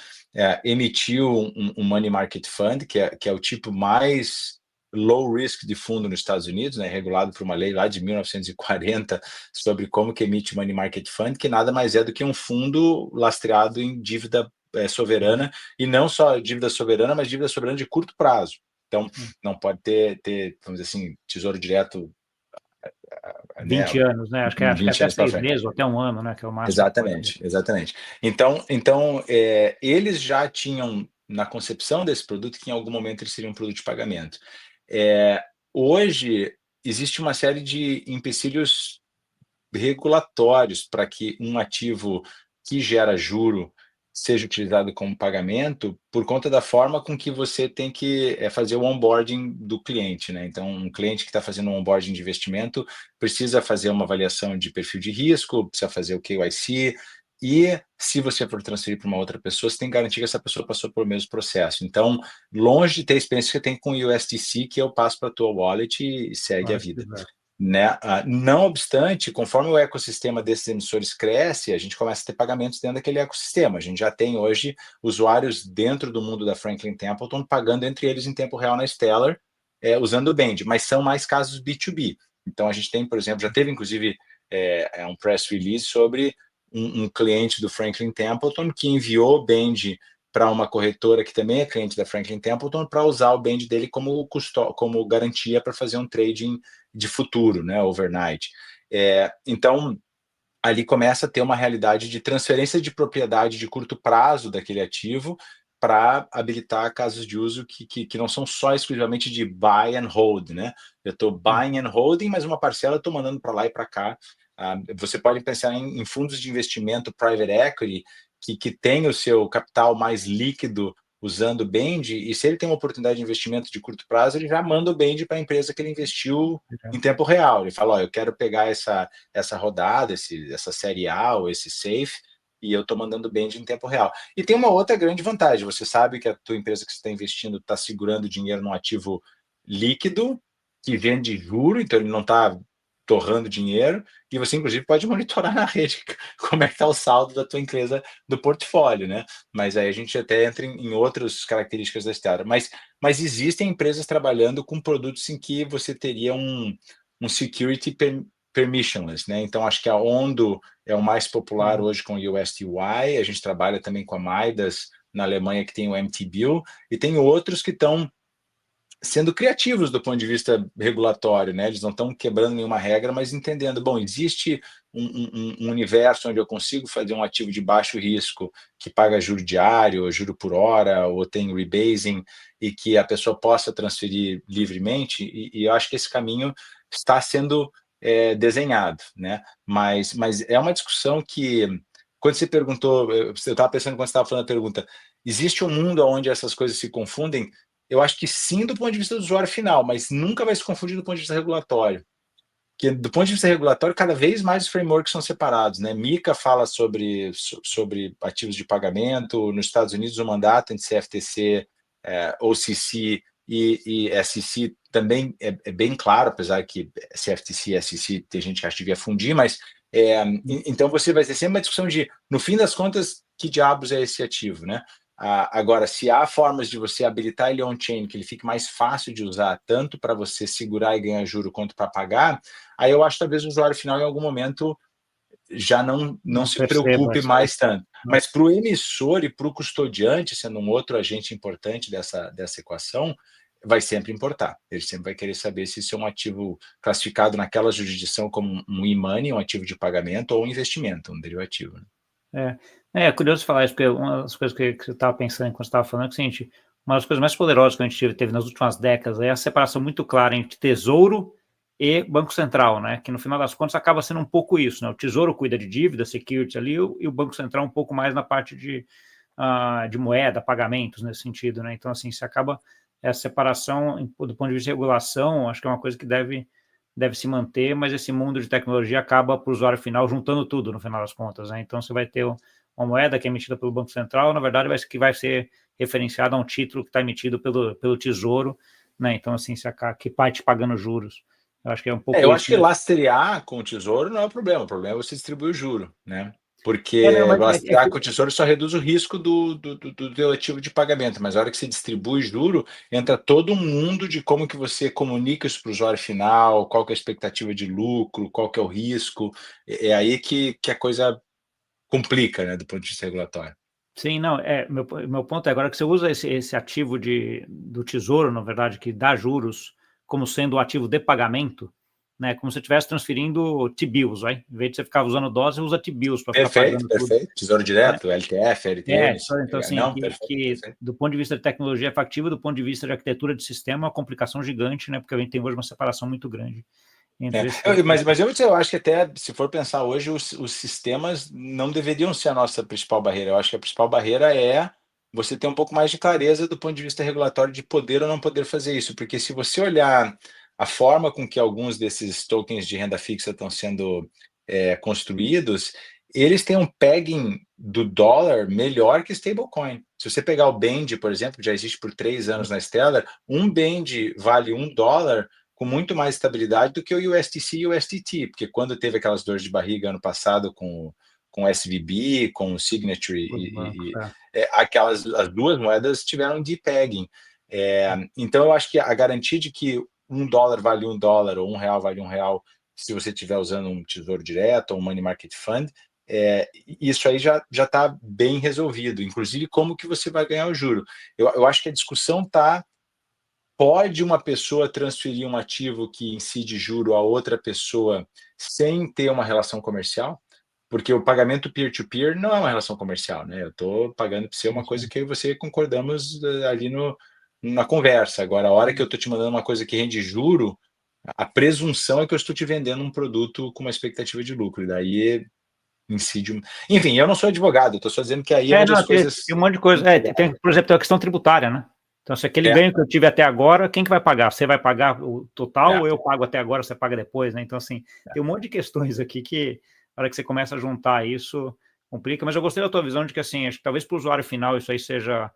emitiu um Money Market Fund, que é o tipo mais low risk de fundo nos Estados Unidos, né, regulado por uma lei lá de 1940 sobre como que emite Money Market Fund, que nada mais é do que um fundo lastreado em dívida soberana, e não só dívida soberana, mas dívida soberana de curto prazo. Então, não pode ter vamos dizer assim, tesouro direto, 20 né, anos, né? Acho que 20 até anos para 6 frente. meses ou até um ano, né? Que é o máximo que pode ter. Exatamente. Então eles já tinham na concepção desse produto que em algum momento ele seria um produto de pagamento. Hoje existe uma série de empecilhos regulatórios para que um ativo que gera juro seja utilizado como pagamento, por conta da forma com que você tem que fazer o onboarding do cliente, né? Então, um cliente que está fazendo um onboarding de investimento precisa fazer uma avaliação de perfil de risco, precisa fazer o KYC, e se você for transferir para uma outra pessoa, você tem que garantir que essa pessoa passou pelo mesmo processo. Então, longe de ter a experiência que você tem com o USDC, que eu passo para a tua wallet e segue a vida. Né? Não obstante, conforme o ecossistema desses emissores cresce, a gente começa a ter pagamentos dentro daquele ecossistema. A gente já tem hoje usuários dentro do mundo da Franklin Templeton pagando entre eles em tempo real na Stellar, usando o Band, mas são mais casos B2B. Então a gente tem, por exemplo, já teve inclusive um press release sobre um cliente do Franklin Templeton que enviou o Band para uma corretora que também é cliente da Franklin Templeton para usar o Band dele como garantia para fazer um trading de futuro, né, overnight. Então, ali começa a ter uma realidade de transferência de propriedade de curto prazo daquele ativo para habilitar casos de uso que não são só exclusivamente de buy and hold, né? Eu estou buying and holding, mas uma parcela eu estou mandando para lá e para cá. Você pode pensar em fundos de investimento private equity que tem o seu capital mais líquido usando o Band, e se ele tem uma oportunidade de investimento de curto prazo, ele já manda o Band para a empresa que ele investiu em tempo real. Ele fala, eu quero pegar essa rodada, essa série A ou esse safe, e eu estou mandando Band em tempo real. E tem uma outra grande vantagem, você sabe que a tua empresa que você está investindo está segurando dinheiro num ativo líquido, que vende juro, então ele não está torrando dinheiro, e você, inclusive, pode monitorar na rede como é que está o saldo da tua empresa do portfólio, né? Mas aí a gente até entra em outras características da Stellar. Mas existem empresas trabalhando com produtos em que você teria um security permissionless, né? Então, acho que a Ondo é o mais popular hoje com o USDY, a gente trabalha também com a Midas na Alemanha, que tem o MT-Bill, e tem outros que estão sendo criativos do ponto de vista regulatório, né? Eles não estão quebrando nenhuma regra, mas entendendo, bom, existe um universo onde eu consigo fazer um ativo de baixo risco que paga juro diário, ou juro por hora, ou tem rebasing, e que a pessoa possa transferir livremente, e eu acho que esse caminho está sendo desenhado, né? Mas é uma discussão que, quando você perguntou, eu estava pensando quando você estava falando a pergunta, existe um mundo onde essas coisas se confundem? Eu acho que sim, do ponto de vista do usuário final, mas nunca vai se confundir do ponto de vista regulatório. Que do ponto de vista regulatório, cada vez mais os frameworks são separados, né? MiCA fala sobre ativos de pagamento, nos Estados Unidos o mandato entre CFTC, OCC e SEC também é bem claro, apesar que CFTC e SEC tem gente que acha que devia fundir, mas então você vai ter sempre uma discussão de, no fim das contas, que diabos é esse ativo, né? Agora, se há formas de você habilitar ele on-chain, que ele fique mais fácil de usar, tanto para você segurar e ganhar juro, quanto para pagar, aí eu acho que talvez o usuário final, em algum momento, já não se percebo preocupe essa. mais tanto. Mas para o emissor e para o custodiante, sendo um outro agente importante dessa equação, vai sempre importar. Ele sempre vai querer saber se isso é um ativo classificado naquela jurisdição como um e-money, um ativo de pagamento, ou um investimento, um derivativo. É curioso falar isso, porque uma das coisas que você estava pensando quando você estava falando é o seguinte: uma das coisas mais poderosas que a gente teve nas últimas décadas é a separação muito clara entre tesouro e Banco Central, né? Que no final das contas acaba sendo um pouco isso, né? O tesouro cuida de dívida, security ali, e o Banco Central um pouco mais na parte de moeda, pagamentos nesse sentido, né? Então, assim, se acaba essa separação do ponto de vista de regulação, acho que é uma coisa que deve se manter, mas esse mundo de tecnologia acaba para o usuário final juntando tudo no final das contas, né? Então você vai ter uma moeda que é emitida pelo Banco Central, na verdade que vai ser referenciada a um título que está emitido pelo Tesouro, né? Então assim, que parte pagando juros. Eu acho que é um pouco Eu isso. acho que lastrear com o tesouro não é o problema é você distribuir o juro, né? Não, Porque mas lastrear com o tesouro só reduz o risco do teu ativo de pagamento, mas a hora que você distribui juro, entra todo um mundo de como que você comunica isso para o usuário final, qual que é a expectativa de lucro, qual que é o risco, é aí que a coisa complica, né, do ponto de vista regulatório. Sim, não, meu ponto é agora que você usa esse ativo do tesouro, na verdade, que dá juros, como sendo o ativo de pagamento, né? Como se você estivesse transferindo T-bills, vai? Em vez de você ficar usando dose, você usa T-bills para ficar Perfeito, pagando tudo. perfeito. Tesouro Né? direto, LTF, LTN, Então assim, não, perfeito, que perfeito. do ponto de vista de tecnologia factível, do ponto de vista de arquitetura de sistema, é uma complicação gigante, né? Porque a gente tem hoje uma separação muito grande entre esses. Mas eu acho que até, se for pensar hoje, os sistemas não deveriam ser a nossa principal barreira. Eu acho que a principal barreira é você ter um pouco mais de clareza do ponto de vista regulatório de poder ou não poder fazer isso. Porque se você olhar a forma com que alguns desses tokens de renda fixa estão sendo construídos, eles têm um pegging do dólar melhor que stablecoin. Se você pegar o Band, por exemplo, que já existe por 3 anos na Stellar, um Band vale $1 com muito mais estabilidade do que o USDC e o USDT, porque quando teve aquelas dores de barriga ano passado com o SVB, com o Signature, as duas moedas tiveram depegging. Então, eu acho que a garantia de que $1 vale $1 ou R$1 vale R$1, se você estiver usando um tesouro direto ou um money market fund, isso aí já está bem resolvido, inclusive como que você vai ganhar o juro. Eu acho que a discussão está: pode uma pessoa transferir um ativo que incide juro a outra pessoa sem ter uma relação comercial? Porque o pagamento peer-to-peer não é uma relação comercial, né? Eu estou pagando para você uma coisa que eu e você concordamos ali na conversa. Agora, a hora que eu estou te mandando uma coisa que rende juro, a presunção é que eu estou te vendendo um produto com uma expectativa de lucro. E daí incide. Enfim, eu não sou advogado, estou só dizendo que aí é onde Não, as tem coisas. um monte de coisa. Por exemplo, tem a questão tributária, né? Então, se aquele ganho que eu tive até agora, quem que vai pagar? Você vai pagar o total ou eu pago até agora, você paga depois, né? Então, assim, tem um monte de questões aqui que, na hora que você começa a juntar isso, complica. Mas eu gostei da tua visão de que, assim, acho que talvez para o usuário final isso aí seja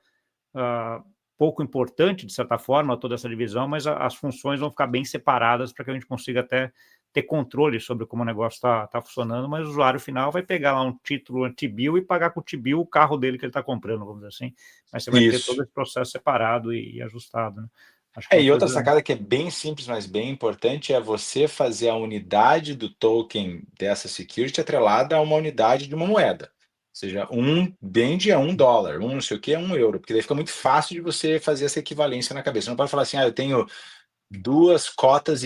pouco importante, de certa forma, toda essa divisão, mas as funções vão ficar bem separadas para que a gente consiga até ter controle sobre como o negócio está funcionando, mas o usuário final vai pegar lá um título anti-bill e pagar com o T-bill o carro dele que ele está comprando, vamos dizer assim, mas você vai ter todo Isso. esse processo separado e ajustado, né? Acho que E outra sacada que é bem simples, mas bem importante, é você fazer a unidade do token dessa security atrelada a uma unidade de uma moeda. Ou seja, um Band é $1, um não sei o que é €1, porque daí fica muito fácil de você fazer essa equivalência na cabeça. Você não pode falar assim, eu tenho 2,5 cotas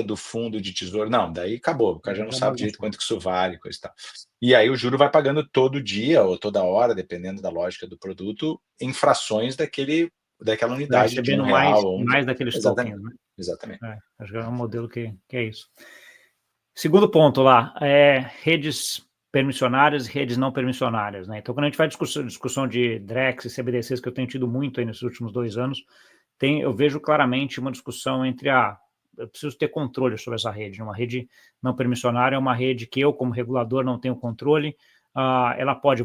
do fundo de tesouro. Não, daí acabou, o cara já não sabe direito quanto que isso vale, coisa e tal. E aí o juro vai pagando todo dia ou toda hora, dependendo da lógica do produto, em frações daquela unidade de recebendo R$1 ou mais daqueles Exatamente. tokens, né? Exatamente. Acho que é um modelo que é isso. Segundo ponto lá, redes permissionárias e redes não permissionárias, né? Então, quando a gente faz discussão de DREX e CBDCs, que eu tenho tido muito aí nesses últimos 2 anos, eu vejo claramente uma discussão entre eu preciso ter controle sobre essa rede. Uma rede não permissionária é uma rede que eu, como regulador, não tenho controle. Ela pode,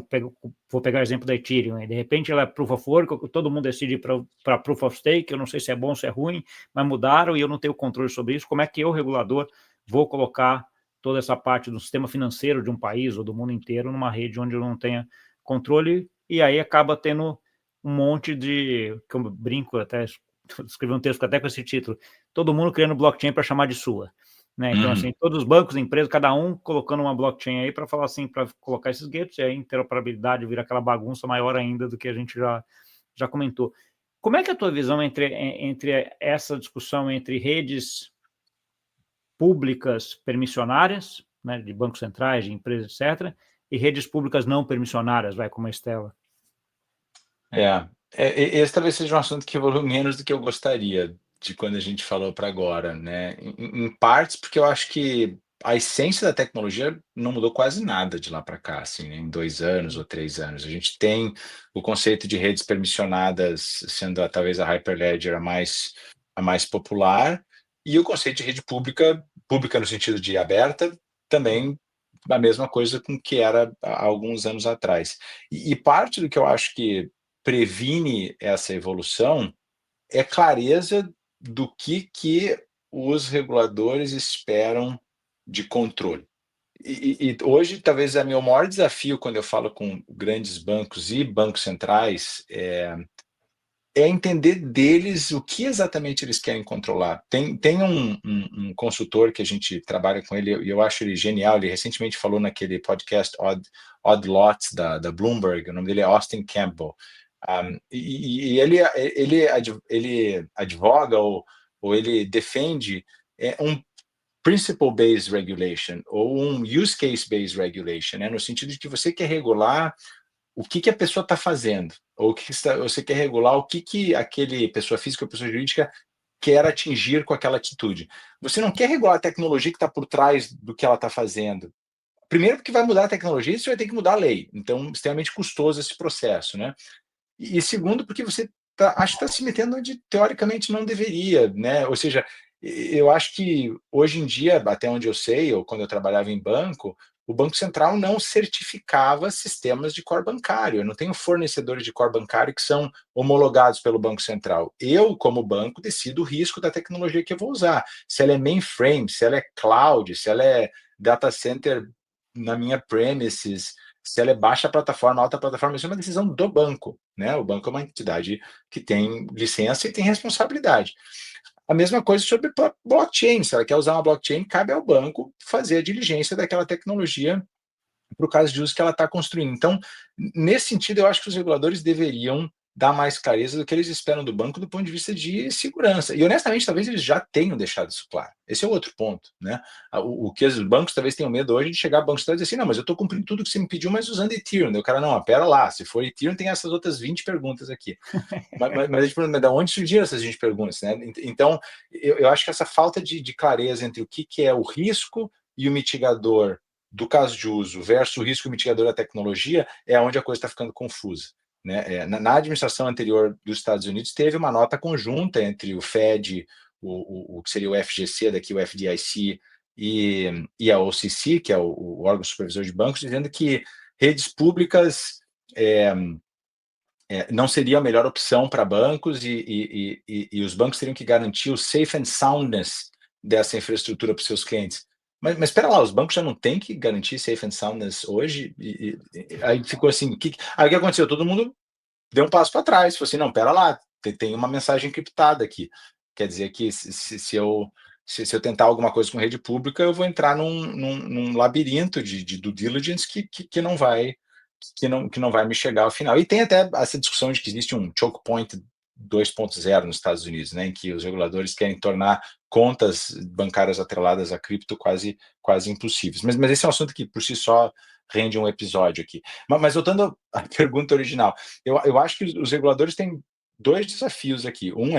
vou pegar o exemplo da Ethereum, de repente ela é Proof of Work, todo mundo decide para Proof of Stake, eu não sei se é bom ou se é ruim, mas mudaram e eu não tenho controle sobre isso. Como é que eu, regulador, vou colocar toda essa parte do sistema financeiro de um país ou do mundo inteiro numa rede onde eu não tenha controle? E aí acaba tendo um monte de, que eu brinco até, escrevi um texto até com esse título, todo mundo criando blockchain para chamar de sua. Né? Então, assim, todos os bancos, empresas, cada um colocando uma blockchain aí para falar assim, para colocar esses gates, e aí a interoperabilidade vira aquela bagunça maior ainda do que a gente já comentou. Como é que é a tua visão entre essa discussão entre redes públicas permissionárias, né, de bancos centrais, de empresas, etc., e redes públicas não permissionárias, como a Stella? Esse talvez seja um assunto que evoluiu menos do que eu gostaria de quando a gente falou para agora, né? Em partes, porque eu acho que a essência da tecnologia não mudou quase nada de lá para cá, assim, né? Em 2 anos ou 3 anos. A gente tem o conceito de redes permissionadas sendo talvez a Hyperledger a mais popular, e o conceito de rede pública, pública no sentido de aberta, também a mesma coisa com que era há alguns anos atrás. E parte do que eu acho que previne essa evolução é clareza do que os reguladores esperam de controle. E hoje, talvez, é meu maior desafio quando eu falo com grandes bancos e bancos centrais é entender deles o que exatamente eles querem controlar. Tem um consultor que a gente trabalha com ele, e eu acho ele genial, ele recentemente falou naquele podcast Odd Lots da Bloomberg, o nome dele é Austin Campbell. E ele advoga ou ele defende um principle-based regulation ou um use case-based regulation, né, no sentido de que você quer regular o que a pessoa está fazendo, ou você quer regular o que aquele pessoa física ou pessoa jurídica quer atingir com aquela atitude. Você não quer regular a tecnologia que está por trás do que ela está fazendo. Primeiro, porque vai mudar a tecnologia e você vai ter que mudar a lei. Então, extremamente custoso esse processo, né? E segundo, porque você acho que está se metendo onde teoricamente não deveria, né? Ou seja, eu acho que hoje em dia, até onde eu sei, ou quando eu trabalhava em banco, o Banco Central não certificava sistemas de core bancário. Eu não tenho fornecedores de core bancário que são homologados pelo Banco Central. Eu, como banco, decido o risco da tecnologia que eu vou usar. Se ela é mainframe, se ela é cloud, se ela é data center na minha premises, se ela é baixa plataforma, alta plataforma, isso é uma decisão do banco, né? O banco é uma entidade que tem licença e tem responsabilidade. A mesma coisa sobre blockchain. Se ela quer usar uma blockchain, cabe ao banco fazer a diligência daquela tecnologia para o caso de uso que ela está construindo. Então, nesse sentido, eu acho que os reguladores deveriam dar mais clareza do que eles esperam do banco do ponto de vista de segurança. E, honestamente, talvez eles já tenham deixado isso claro. Esse é o outro ponto, né? O que os bancos talvez tenham medo hoje de chegar a bancos e dizer assim, não, mas eu estou cumprindo tudo que você me pediu, mas usando Ethereum. Daí o cara, não, pera lá, se for Ethereum, tem essas outras 20 perguntas aqui. Mas a gente pergunta, da onde surgiram essas 20 perguntas, né? Então, eu acho que essa falta de clareza entre o que é o risco e o mitigador do caso de uso versus o risco mitigador da tecnologia é onde a coisa está ficando confusa. Né? Na administração anterior dos Estados Unidos, teve uma nota conjunta entre o Fed, o que seria o FGC, daqui o FDIC, e a OCC, que é o órgão supervisor de bancos, dizendo que redes públicas não seria a melhor opção para bancos e os bancos teriam que garantir o safe and soundness dessa infraestrutura para os seus clientes. Mas espera lá, os bancos já não têm que garantir safe and soundness hoje? Aí ficou assim, aí o que aconteceu? Todo mundo deu um passo para trás, falou assim, não, espera lá, tem uma mensagem encriptada aqui. Quer dizer que se eu tentar alguma coisa com rede pública, eu vou entrar num labirinto de due diligence que não vai me chegar ao final. E tem até essa discussão de que existe um choke point 2.0 nos Estados Unidos, né, em que os reguladores querem tornar contas bancárias atreladas a cripto quase impossíveis. Mas esse é um assunto que, por si só, rende um episódio aqui. Mas voltando à pergunta original, eu acho que os reguladores têm dois desafios aqui. Um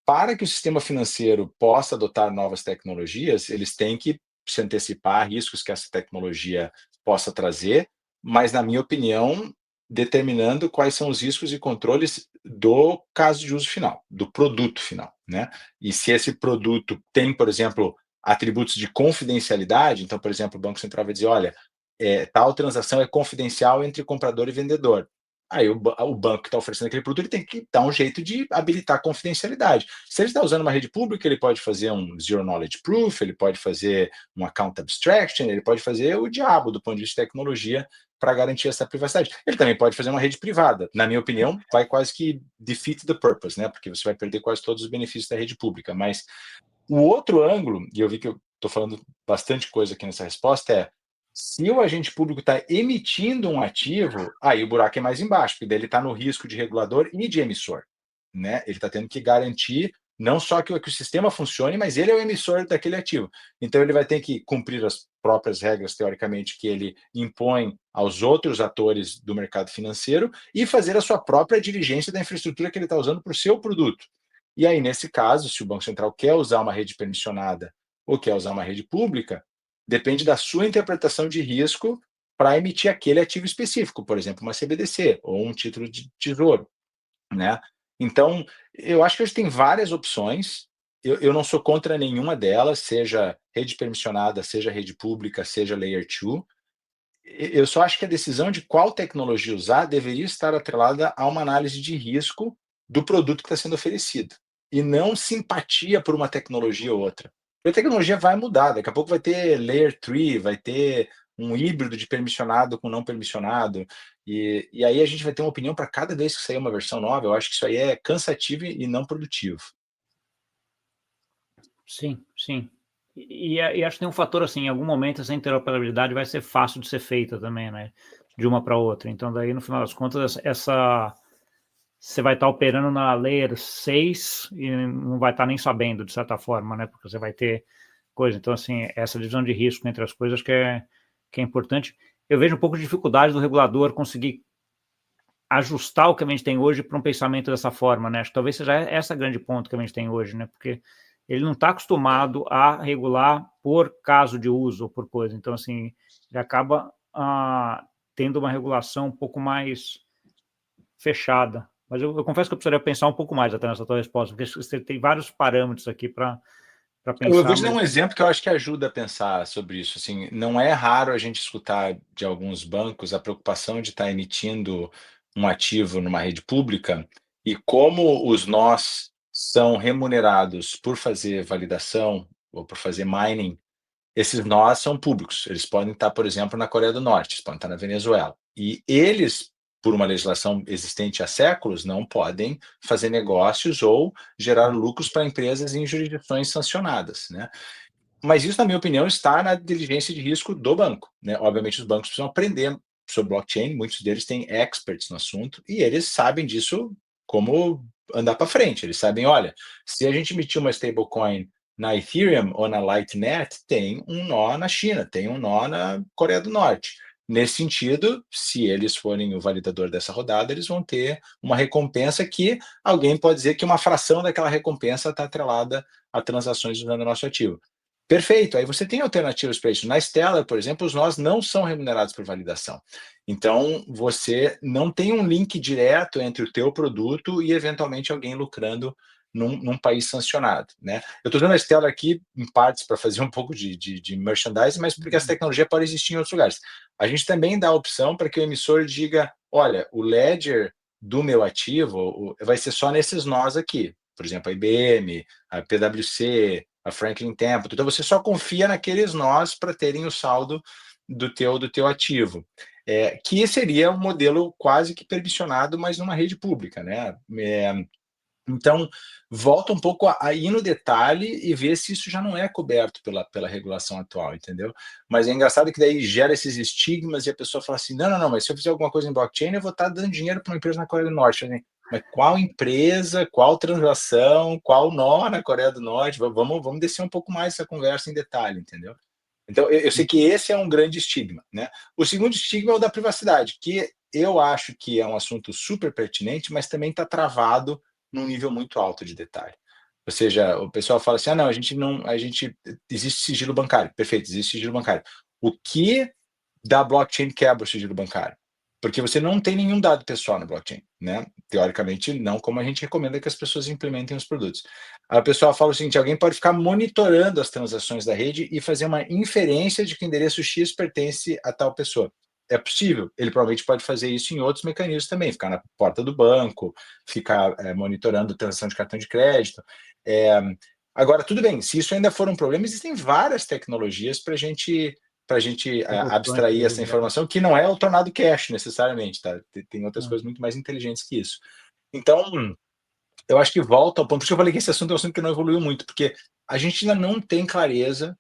para que o sistema financeiro possa adotar novas tecnologias, eles têm que se antecipar a riscos que essa tecnologia possa trazer, mas, na minha opinião, determinando quais são os riscos e controles do caso de uso final, do produto final, né? E se esse produto tem, por exemplo, atributos de confidencialidade, então, por exemplo, o Banco Central vai dizer, olha, tal transação é confidencial entre comprador e vendedor. Aí o banco que está oferecendo aquele produto, ele tem que dar um jeito de habilitar a confidencialidade. Se ele está usando uma rede pública, ele pode fazer um Zero Knowledge Proof, ele pode fazer um Account Abstraction, ele pode fazer o diabo do ponto de vista de tecnologia para garantir essa privacidade. Ele também pode fazer uma rede privada. Na minha opinião, vai quase que defeat the purpose, né? Porque você vai perder quase todos os benefícios da rede pública. Mas o outro ângulo, e eu vi que eu estou falando bastante coisa aqui nessa resposta, é se o agente público está emitindo um ativo, aí o buraco é mais embaixo, porque daí ele está no risco de regulador e de emissor, né? Ele está tendo que garantir não só que o sistema funcione, mas ele é o emissor daquele ativo. Então ele vai ter que cumprir as próprias regras, teoricamente, que ele impõe aos outros atores do mercado financeiro e fazer a sua própria diligência da infraestrutura que ele está usando para o seu produto. E aí, nesse caso, se o Banco Central quer usar uma rede permissionada ou quer usar uma rede pública, depende da sua interpretação de risco para emitir aquele ativo específico, por exemplo, uma CBDC ou um título de tesouro, né? Então, eu acho que hoje tem várias opções. Eu não sou contra nenhuma delas, seja rede permissionada, seja rede pública, seja Layer 2. Eu só acho que a decisão de qual tecnologia usar deveria estar atrelada a uma análise de risco do produto que está sendo oferecido, e não simpatia por uma tecnologia ou outra. Porque a tecnologia vai mudar, daqui a pouco vai ter Layer 3, vai ter um híbrido de permissionado com não permissionado, e aí a gente vai ter uma opinião para cada vez que sair uma versão nova. Eu acho que isso aí é cansativo e não produtivo. Sim, sim. E acho que tem um fator assim, em algum momento essa interoperabilidade vai ser fácil de ser feita também, né? De uma para outra. Então, daí, no final das contas, você vai estar operando na Layer 6 e não vai estar nem sabendo, de certa forma, né? Porque você vai ter coisa. Então, assim, essa divisão de risco entre as coisas que é importante. Eu vejo um pouco de dificuldade do regulador conseguir ajustar o que a gente tem hoje para um pensamento dessa forma, né? Acho que talvez seja essa grande ponto que a gente tem hoje, né? Porque ele não está acostumado a regular por caso de uso ou por coisa. Então, assim, ele acaba tendo uma regulação um pouco mais fechada. Mas eu confesso que eu precisaria pensar um pouco mais até nessa tua resposta, porque você tem vários parâmetros aqui para Eu vou pensar, te dar mas um exemplo que eu acho que ajuda a pensar sobre isso. Assim, não é raro a gente escutar de alguns bancos a preocupação de estar emitindo um ativo numa rede pública, e como os nós são remunerados por fazer validação ou por fazer mining, esses nós são públicos. Eles podem estar, por exemplo, na Coreia do Norte, eles podem estar na Venezuela. E eles, por uma legislação existente há séculos, não podem fazer negócios ou gerar lucros para empresas em jurisdições sancionadas, né? Mas isso, na minha opinião, está na diligência de risco do banco, né? Obviamente, os bancos precisam aprender sobre blockchain, muitos deles têm experts no assunto e eles sabem disso, como andar para frente. Eles sabem, olha, se a gente emitir uma stablecoin na Ethereum ou na Lightnet, tem um nó na China, tem um nó na Coreia do Norte. Nesse sentido, se eles forem o validador dessa rodada, eles vão ter uma recompensa que alguém pode dizer que uma fração daquela recompensa está atrelada a transações usando o nosso ativo. Perfeito, aí você tem alternativas para isso. Na Stellar, por exemplo, os nós não são remunerados por validação. Então, você não tem um link direto entre o teu produto e, eventualmente, alguém lucrando num país sancionado, né? Eu estou usando a Stellar aqui, em partes, para fazer um pouco de merchandising, mas porque essa tecnologia pode existir em outros lugares. A gente também dá a opção para que o emissor diga, olha, o ledger do meu ativo vai ser só nesses nós aqui. Por exemplo, a IBM, a PwC, a Franklin Templeton. Então você só confia naqueles nós para terem o saldo do teu ativo. Que seria um modelo quase que permissionado, mas numa rede pública, né? Então, volta um pouco a ir no detalhe e ver se isso já não é coberto pela regulação atual, entendeu? Mas é engraçado que daí gera esses estigmas e a pessoa fala assim, não, não, não, mas se eu fizer alguma coisa em blockchain, eu vou estar dando dinheiro para uma empresa na Coreia do Norte. Mas qual empresa, qual transação, qual nó na Coreia do Norte? Vamos descer um pouco mais essa conversa em detalhe, entendeu? Então, eu sei que esse é um grande estigma, né? O segundo estigma é o da privacidade, que eu acho que é um assunto super pertinente, mas também está travado num nível muito alto de detalhe. Ou seja, o pessoal fala assim, não, existe sigilo bancário. Perfeito, existe sigilo bancário. O que da blockchain quebra o sigilo bancário? Porque você não tem nenhum dado pessoal na blockchain, né? Teoricamente, não como a gente recomenda que as pessoas implementem os produtos. Aí o pessoal fala o seguinte, alguém pode ficar monitorando as transações da rede e fazer uma inferência de que o endereço X pertence a tal pessoa. É possível, ele provavelmente pode fazer isso em outros mecanismos também, ficar na porta do banco, ficar monitorando a transação de cartão de crédito. Agora, tudo bem, se isso ainda for um problema, existem várias tecnologias para a gente abstrair essa informação, que não é o tornado cash necessariamente, tá? Tem outras coisas muito mais inteligentes que isso. Então, eu acho que volta ao ponto, por isso que eu falei que esse assunto é um assunto que não evoluiu muito, porque a gente ainda não tem clareza,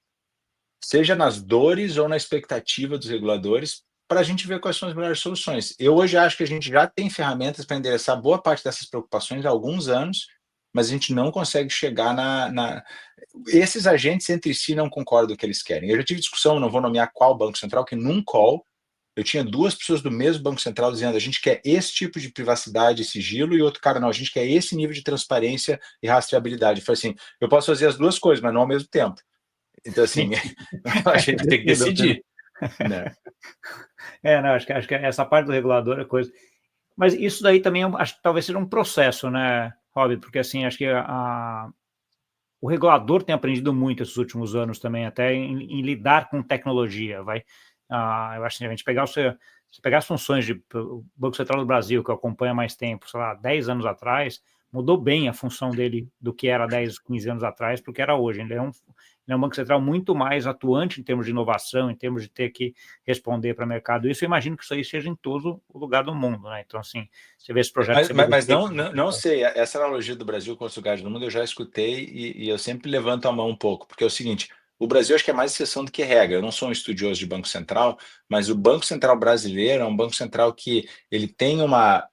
seja nas dores ou na expectativa dos reguladores, para a gente ver quais são as melhores soluções. Eu hoje acho que a gente já tem ferramentas para endereçar boa parte dessas preocupações há alguns anos, mas a gente não consegue chegar esses agentes entre si não concordam com o que eles querem. Eu já tive discussão, não vou nomear qual Banco Central, que num call eu tinha duas pessoas do mesmo Banco Central dizendo a gente quer esse tipo de privacidade e sigilo, e outro cara, não, a gente quer esse nível de transparência e rastreabilidade. Eu falei assim, eu posso fazer as duas coisas, mas não ao mesmo tempo. Então, assim, a gente tem que decidir, né? Não, acho que essa parte do regulador é coisa. Mas isso daí também acho que talvez seja um processo, né, Rob? Porque assim, acho que o regulador tem aprendido muito esses últimos anos também, até em lidar com tecnologia, vai. Eu acho que a gente se pegar as funções do Banco Central do Brasil, que eu acompanho há mais tempo, sei lá, 10 anos atrás, mudou bem a função dele do que era 10, 15 anos atrás para o que era hoje. Ele é um Banco Central muito mais atuante em termos de inovação, em termos de ter que responder para o mercado. Isso eu imagino que isso aí seja em todo o lugar do mundo, né? Então, assim, você vê esse projeto CBDC... Mas não sei, essa analogia do Brasil com os lugares do mundo eu já escutei e eu sempre levanto a mão um pouco, porque é o seguinte, o Brasil acho que é mais exceção do que regra. Eu não sou um estudioso de Banco Central, mas o Banco Central brasileiro é um Banco Central que ele tem uma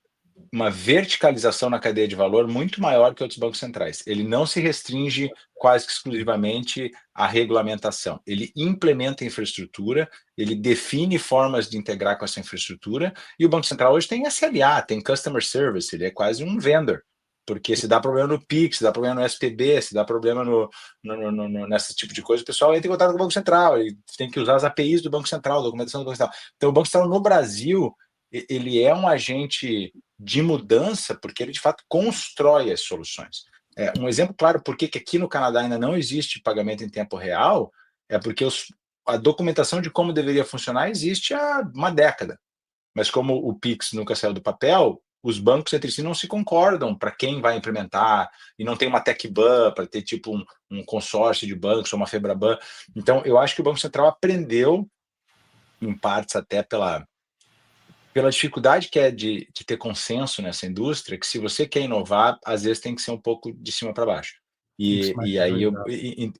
verticalização na cadeia de valor muito maior que outros bancos centrais. Ele não se restringe quase que exclusivamente à regulamentação. Ele implementa infraestrutura, ele define formas de integrar com essa infraestrutura, e o Banco Central hoje tem SLA, tem Customer Service, ele é quase um vendor, porque se dá problema no PIX, se dá problema no SPB, se dá problema nesse tipo de coisa, o pessoal entra em contato com o Banco Central, ele tem que usar as APIs do Banco Central, a documentação do Banco Central. Então, o Banco Central no Brasil, ele é um agente de mudança, porque ele de fato constrói as soluções. Um exemplo claro por que aqui no Canadá ainda não existe pagamento em tempo real é porque a documentação de como deveria funcionar existe há uma década. Mas como o Pix nunca saiu do papel, os bancos entre si não se concordam para quem vai implementar, e não tem uma TecBan para ter tipo um consórcio de bancos ou uma FEBRABAN. Então, eu acho que o Banco Central aprendeu, em partes até pela dificuldade que é de ter consenso nessa indústria, que se você quer inovar, às vezes tem que ser um pouco de cima para baixo. Tem que ser mais centralizado.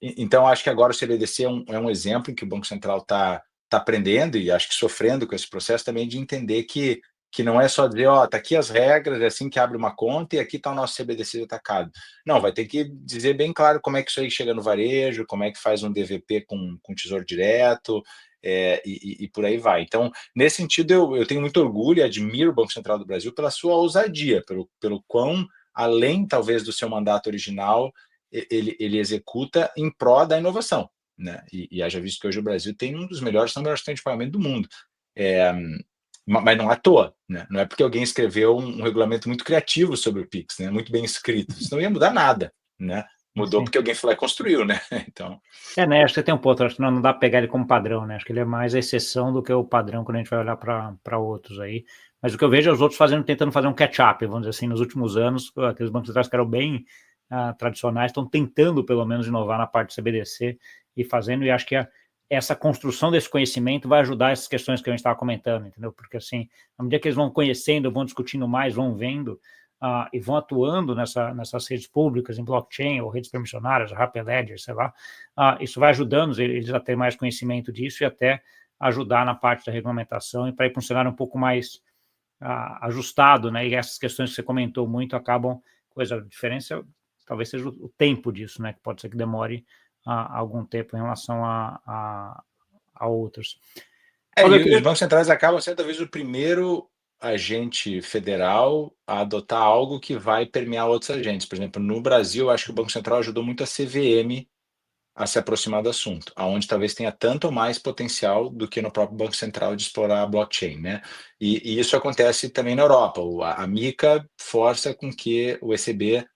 Então, acho que agora o CBDC é um exemplo em que o Banco Central está aprendendo e acho que sofrendo com esse processo também de entender que não é só dizer, tá aqui as regras, é assim que abre uma conta e aqui está o nosso CBDC atacado. Não, vai ter que dizer bem claro como é que isso aí chega no varejo, como é que faz um DVP com tesouro direto, e por aí vai. Então, nesse sentido, eu tenho muito orgulho e admiro o Banco Central do Brasil pela sua ousadia, pelo quão, além, talvez, do seu mandato original, ele executa em pró da inovação, né? E haja visto que hoje o Brasil tem um dos melhores sistemas de pagamento do mundo. Mas não à toa, né? Não é porque alguém escreveu um regulamento muito criativo sobre o Pix, né? Muito bem escrito. Isso não ia mudar nada, né? Mudou porque alguém foi lá e construiu, né? Então... né, acho que você tem um ponto, acho que não dá para pegar ele como padrão, né, acho que ele é mais a exceção do que o padrão quando a gente vai olhar para outros aí, mas o que eu vejo é os outros tentando fazer um catch-up, vamos dizer assim, nos últimos anos, aqueles bancos centrais que eram bem tradicionais, estão tentando pelo menos inovar na parte do CBDC e fazendo, e acho que essa construção desse conhecimento vai ajudar essas questões que a gente estava comentando, entendeu, porque assim, à medida que eles vão conhecendo, vão discutindo mais, vão vendo, e vão atuando nessas redes públicas, em blockchain ou redes permissionárias, Hyperledger, sei lá, isso vai ajudando eles a ter mais conhecimento disso e até ajudar na parte da regulamentação e para ir para um cenário um pouco mais ajustado, né? E essas questões que você comentou muito acabam, a diferença talvez seja o tempo disso, né? Que pode ser que demore algum tempo em relação a outros. E os bancos centrais acabam sendo talvez o primeiro agente federal a adotar algo que vai permear outros agentes. Por exemplo, no Brasil, eu acho que o Banco Central ajudou muito a CVM a se aproximar do assunto, aonde talvez tenha tanto ou mais potencial do que no próprio Banco Central de explorar a blockchain, né? E isso acontece também na Europa. A MiCA força com que o ECB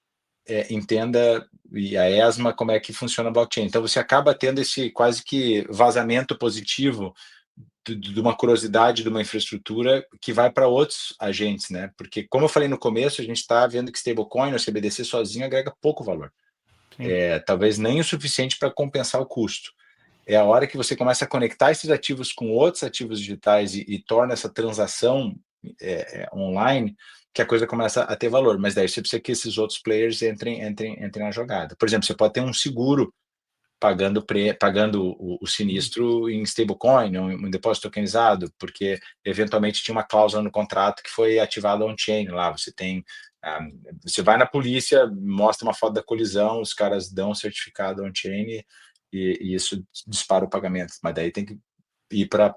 entenda, e a ESMA, como é que funciona a blockchain. Então você acaba tendo esse quase que vazamento positivo de uma curiosidade de uma infraestrutura que vai para outros agentes, né? Porque, como eu falei no começo, a gente está vendo que stablecoin ou CBDC sozinho agrega pouco valor. Talvez nem o suficiente para compensar o custo. É a hora que você começa a conectar esses ativos com outros ativos digitais e torna essa transação online, que a coisa começa a ter valor. Mas daí você precisa que esses outros players entrem na jogada. Por exemplo, você pode ter um seguro pagando o sinistro em stablecoin, um depósito tokenizado, porque eventualmente tinha uma cláusula no contrato que foi ativada on-chain lá. Você vai na polícia, mostra uma foto da colisão, os caras dão um certificado on-chain e isso dispara o pagamento. Mas daí tem que ir para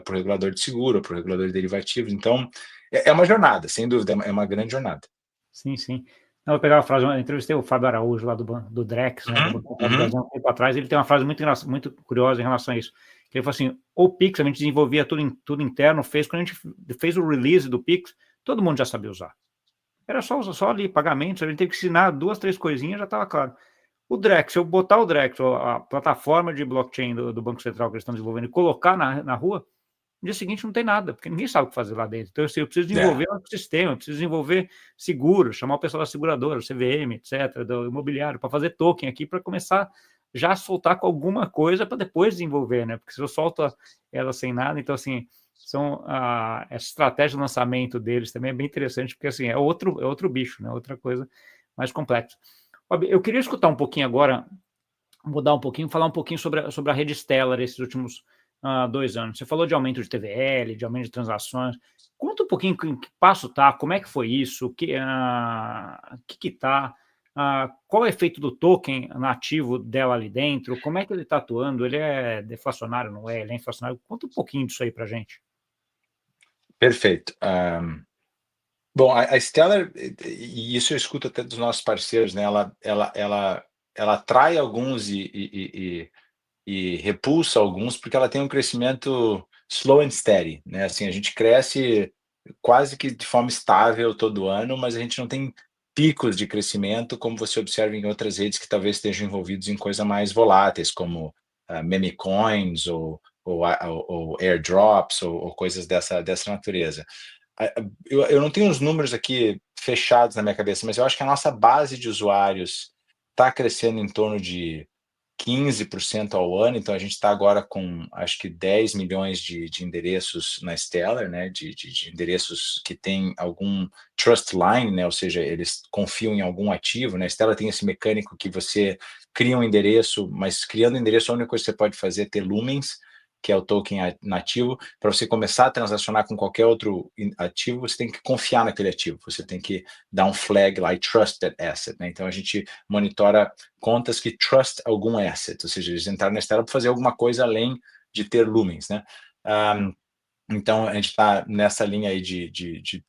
o regulador de seguro, para o regulador de derivativos. Então, é uma jornada, sem dúvida, é uma grande jornada. Sim, sim. Eu vou pegar uma frase, eu entrevistei o Fábio Araújo lá do Drex, né, do Banco Central do Brasil, um tempo atrás, ele tem uma frase muito curiosa em relação a isso, que ele falou assim, o Pix, a gente desenvolvia tudo interno, quando a gente fez o release do Pix, todo mundo já sabia usar. Era só ali, pagamentos, a gente teve que ensinar 2, 3 coisinhas, já estava claro. O Drex, se eu botar o Drex, a plataforma de blockchain do Banco Central que eles estão desenvolvendo, e colocar na rua, no dia seguinte não tem nada, porque ninguém sabe o que fazer lá dentro. Então, assim, eu preciso desenvolver um sistema, eu preciso desenvolver seguro, chamar o pessoal da seguradora, CVM, etc., do imobiliário, para fazer token aqui, para começar já a soltar com alguma coisa para depois desenvolver, né? Porque se eu solto ela sem nada, então, assim, essa estratégia de lançamento deles também é bem interessante, porque, assim, é outro bicho, né? Outra coisa mais complexa. Eu queria escutar um pouquinho agora, mudar um pouquinho, falar um pouquinho sobre a rede Stellar esses últimos 2 anos. Você falou de aumento de TVL, de aumento de transações. Conta um pouquinho em que passo está, como é que foi isso, que está, qual é o efeito do token nativo dela ali dentro, como é que ele está atuando, ele é deflacionário, não é? Ele é inflacionário? Conta um pouquinho disso aí para a gente. Perfeito. Bom, a Stellar, e isso eu escuto até dos nossos parceiros, né? Ela atrai alguns e repulsa alguns, porque ela tem um crescimento slow and steady, né? Assim, a gente cresce quase que de forma estável todo ano, mas a gente não tem picos de crescimento como você observa em outras redes que talvez estejam envolvidos em coisas mais voláteis, como meme coins ou airdrops ou coisas dessa natureza. Eu não tenho os números aqui fechados na minha cabeça, mas eu acho que a nossa base de usuários está crescendo em torno de 15% ao ano, então a gente está agora com, acho que 10 milhões de endereços na Stellar, né, de endereços que têm algum trust line, né, ou seja, eles confiam em algum ativo, né, a Stellar tem esse mecânico que você cria um endereço, mas criando o endereço a única coisa que você pode fazer é ter lumens, que é o token nativo. Para você começar a transacionar com qualquer outro ativo, você tem que confiar naquele ativo, você tem que dar um flag lá, trusted asset, né, então a gente monitora contas que trust algum asset, ou seja, eles entraram na Stellar para fazer alguma coisa além de ter lumens, né? Então, a gente está nessa linha aí de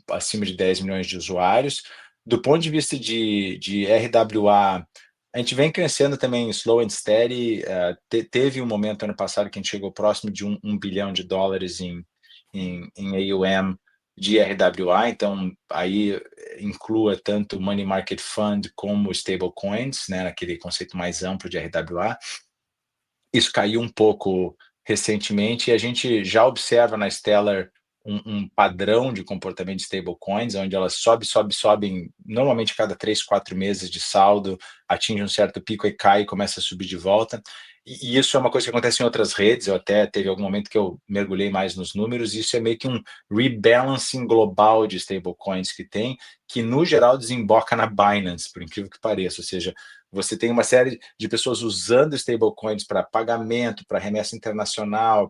acima de 10 milhões de usuários. Do ponto de vista de RWA, a gente vem crescendo também slow and steady. Teve um momento ano passado que a gente chegou próximo de $1 bilhão em AUM de RWA, então aí inclua tanto Money Market Fund como stablecoins, né, naquele conceito mais amplo de RWA. Isso caiu um pouco recentemente e a gente já observa na Stellar um padrão de comportamento de stablecoins, onde elas sobem, normalmente cada 3, 4 meses de saldo, atinge um certo pico e cai e começa a subir de volta. E isso é uma coisa que acontece em outras redes, eu até teve algum momento que eu mergulhei mais nos números, e isso é meio que um rebalancing global de stablecoins que no geral desemboca na Binance, por incrível que pareça, ou seja, você tem uma série de pessoas usando stablecoins para pagamento, para remessa internacional,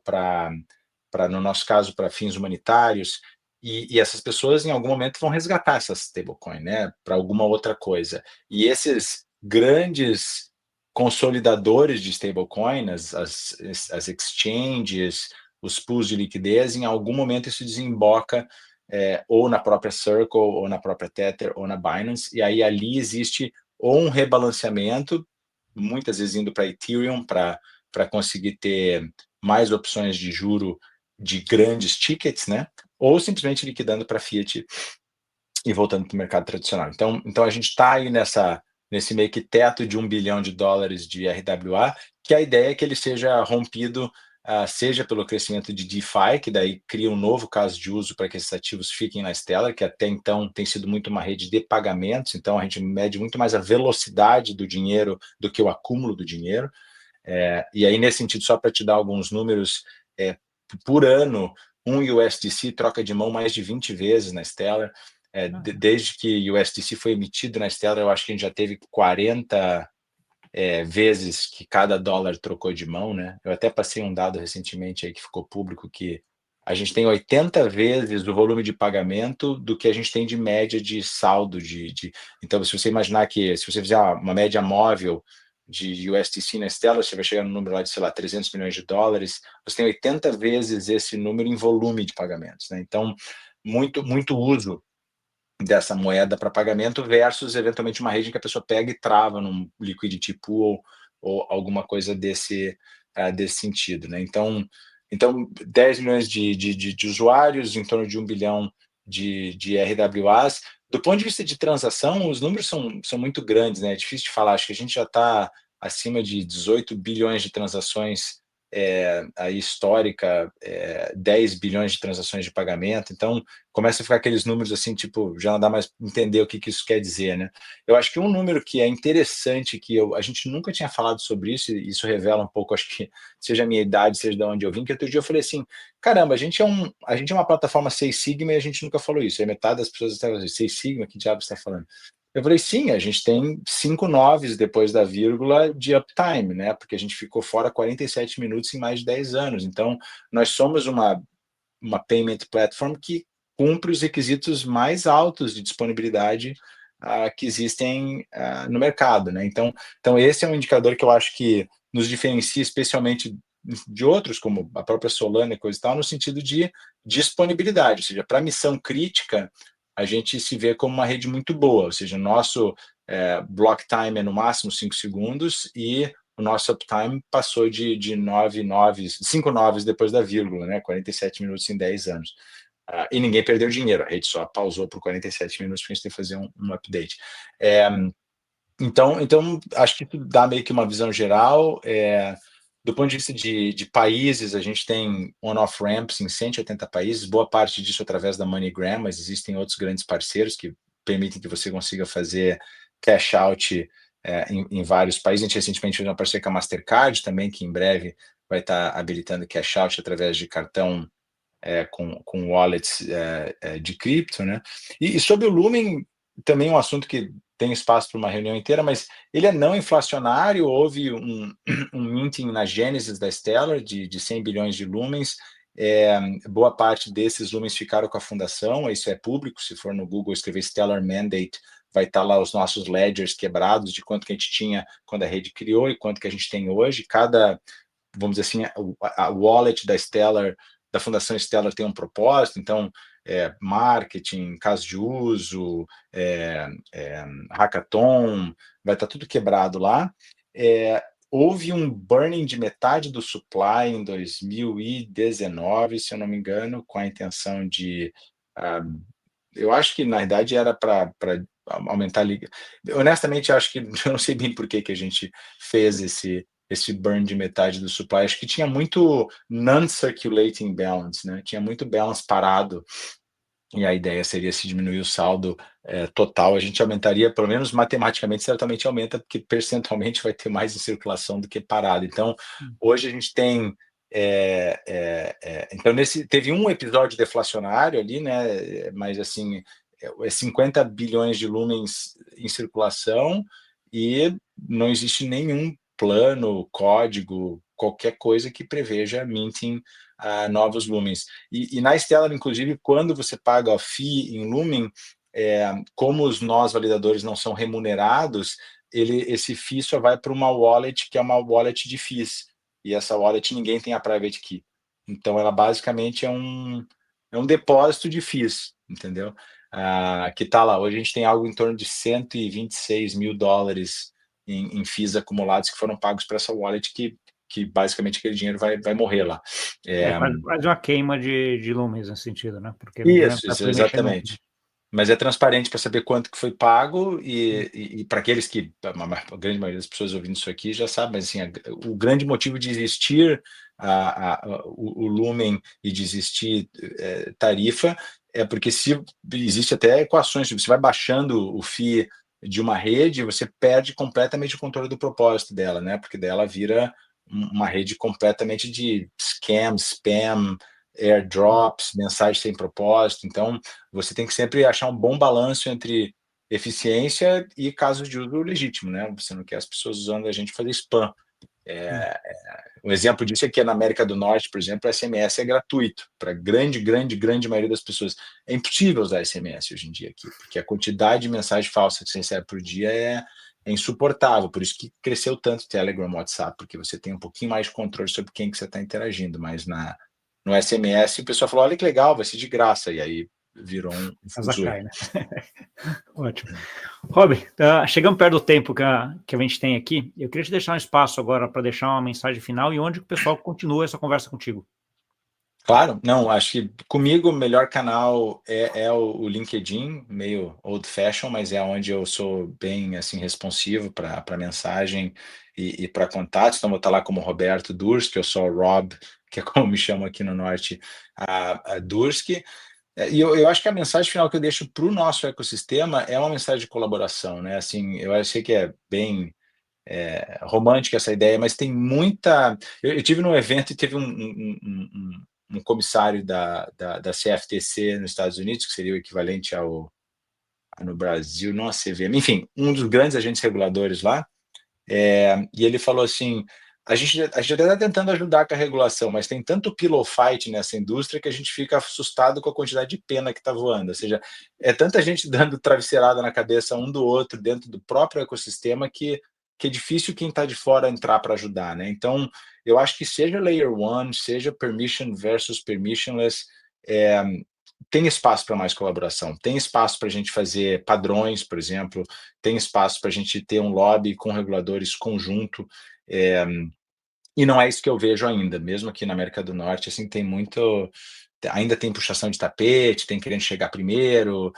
no nosso caso, para fins humanitários, e essas pessoas em algum momento vão resgatar essas stablecoins, né, para alguma outra coisa. E esses grandes consolidadores de stablecoin, as exchanges, os pools de liquidez, em algum momento isso desemboca ou na própria Circle, ou na própria Tether, ou na Binance, e aí ali existe ou um rebalanceamento, muitas vezes indo para Ethereum, para conseguir ter mais opções de juro de grandes tickets, né? Ou simplesmente liquidando para Fiat e voltando para o mercado tradicional. Então a gente está aí nesse meio que teto de $1 bilhão de RWA, que a ideia é que ele seja rompido, seja pelo crescimento de DeFi, que daí cria um novo caso de uso para que esses ativos fiquem na Stellar, que até então tem sido muito uma rede de pagamentos, então a gente mede muito mais a velocidade do dinheiro do que o acúmulo do dinheiro. E aí, nesse sentido, só para te dar alguns números, por ano, um USDC troca de mão mais de 20 vezes na Stellar. Desde que o USDC foi emitido na Stellar, eu acho que a gente já teve 40 vezes que cada dólar trocou de mão, né? Eu até passei um dado recentemente aí que ficou público que a gente tem 80 vezes o volume de pagamento do que a gente tem de média de saldo. Então, se você imaginar que, se você fizer uma média móvel de USDC na Stellar, você vai chegar no número lá de, sei lá, $300 milhões, você tem 80 vezes esse número em volume de pagamentos, né? Então, muito uso dessa moeda para pagamento versus, eventualmente, uma rede que a pessoa pega e trava num liquidity pool ou alguma coisa desse sentido, né? Então 10 milhões de usuários, em torno de 1 bilhão de RWAs. Do ponto de vista de transação, os números são muito grandes, né? É difícil de falar, acho que a gente já está acima de 18 bilhões de transações aí histórica, 10 bilhões de transações de pagamento, então começa a ficar aqueles números assim, tipo, já não dá mais entender o que isso quer dizer, né? Eu acho que um número que é interessante, que a gente nunca tinha falado sobre isso, e isso revela um pouco, acho que seja a minha idade, seja de onde eu vim, que outro dia eu falei assim, caramba, a gente é uma plataforma Six Sigma e a gente nunca falou isso, aí metade das pessoas estão dizendo, Six Sigma, que diabo você está falando? Eu falei, sim, a gente tem 5 noves depois da vírgula de uptime, né? Porque a gente ficou fora 47 minutos em mais de 10 anos. Então, nós somos uma payment platform que cumpre os requisitos mais altos de disponibilidade que existem no mercado, né? Então, esse é um indicador que eu acho que nos diferencia especialmente de outros, como a própria Solana e coisa e tal, no sentido de disponibilidade, ou seja, para missão crítica, a gente se vê como uma rede muito boa, ou seja, nosso block time é no máximo 5 segundos e o nosso uptime passou de 5 noves depois da vírgula, né? 47 minutos em 10 anos. E ninguém perdeu dinheiro, a rede só pausou por 47 minutos para a gente ter que fazer um update. Então, acho que dá meio que uma visão geral. Do ponto de vista de países, a gente tem on-off ramps em 180 países, boa parte disso através da MoneyGram, mas existem outros grandes parceiros que permitem que você consiga fazer cash out em vários países. A gente recentemente fez uma parceria com a Mastercard também, que em breve vai estar habilitando cash out através de cartão com wallets de cripto, né? E sobre o Lumen, também um assunto que tem espaço para uma reunião inteira, mas ele é não inflacionário, houve um minting na gênesis da Stellar de 100 bilhões de lumens, boa parte desses lumens ficaram com a fundação, isso é público, se for no Google escrever Stellar Mandate, vai estar lá os nossos ledgers quebrados de quanto que a gente tinha quando a rede criou e quanto que a gente tem hoje, vamos dizer assim, a wallet da Stellar, da Fundação Stellar tem um propósito, então marketing, caso de uso, hackathon, vai estar tudo quebrado lá. Houve um burning de metade do supply em 2019, se eu não me engano, com a intenção de... eu acho que, na verdade, era para aumentar a liga. Honestamente, acho que eu não sei bem por que a gente fez esse burn de metade do supply. Acho que tinha muito non-circulating balance, né? Tinha muito balance parado, e a ideia seria se diminuir o saldo total, a gente aumentaria, pelo menos matematicamente, certamente aumenta, porque percentualmente vai ter mais em circulação do que parado. Então, hoje a gente tem... então, teve um episódio deflacionário ali, né? Mas, assim, 50 bilhões de lumens em circulação e não existe nenhum plano, código, qualquer coisa que preveja minting novos lumens. E na Stellar, inclusive, quando você paga a fee em lumen, como os nós validadores não são remunerados, esse fee só vai para uma wallet que é uma wallet de fees. E essa wallet ninguém tem a private key. Então, ela basicamente é um depósito de fees. entendeu? Que está lá. Hoje a gente tem algo em torno de $126 mil em FIIs acumulados que foram pagos para essa wallet que basicamente aquele dinheiro vai morrer lá. Faz uma queima de Lumens nesse sentido, né? Porque ninguém vai Isso, poder mexer nunca. exatamente. Mas é transparente para saber quanto que foi pago e para aqueles que, a grande maioria das pessoas ouvindo isso aqui já sabe, mas assim, o grande motivo de existir o Lumen e de existir tarifa é porque se existe até equações, se você vai baixando o FII de uma rede, você perde completamente o controle do propósito dela, né? Porque dela vira uma rede completamente de scam, spam, airdrops, mensagens sem propósito. Então, você tem que sempre achar um bom balanço entre eficiência e casos de uso legítimo, né? Você não quer as pessoas usando a gente fazer spam. Um exemplo disso é que na América do Norte, por exemplo, o SMS é gratuito para grande maioria das pessoas. É impossível usar SMS hoje em dia aqui, porque a quantidade de mensagem falsa que você recebe por dia é insuportável. Por isso que cresceu tanto o Telegram, WhatsApp, porque você tem um pouquinho mais de controle sobre quem que você está interagindo, mas no SMS o pessoal falou, olha que legal, vai ser de graça, e aí virou um Casa fuzuê. cai, né? Ótimo. Rob, chegamos perto do tempo que a gente tem aqui. Eu queria te deixar um espaço agora para deixar uma mensagem final e onde o pessoal continua essa conversa contigo. Claro, não, acho que comigo o melhor canal é o LinkedIn, meio old fashion, mas é onde eu sou bem assim responsivo para mensagem e para contatos. Então, vou estar lá como Roberto Durski, eu sou o Rob, que é como me chamam aqui no norte, a Durski. E eu acho que a mensagem final que eu deixo para o nosso ecossistema é uma mensagem de colaboração, né? Assim, eu sei que é bem romântica essa ideia, mas tem muita. Eu tive num evento e teve um comissário da CFTC nos Estados Unidos, que seria o equivalente no Brasil, não a CVM, enfim, um dos grandes agentes reguladores lá, e ele falou assim: a gente até está tentando ajudar com a regulação, mas tem tanto pillow fight nessa indústria que a gente fica assustado com a quantidade de pena que está voando. Ou seja, é tanta gente dando travesseirada na cabeça um do outro dentro do próprio ecossistema que é difícil quem está de fora entrar para ajudar, né? Então, eu acho que seja Layer 1, seja Permission versus Permissionless, é, tem espaço para mais colaboração, tem espaço para a gente fazer padrões, por exemplo, tem espaço para a gente ter um lobby com reguladores conjunto, e não é isso que eu vejo ainda, mesmo aqui na América do Norte, assim, tem muito, ainda tem puxação de tapete, tem querendo chegar primeiro,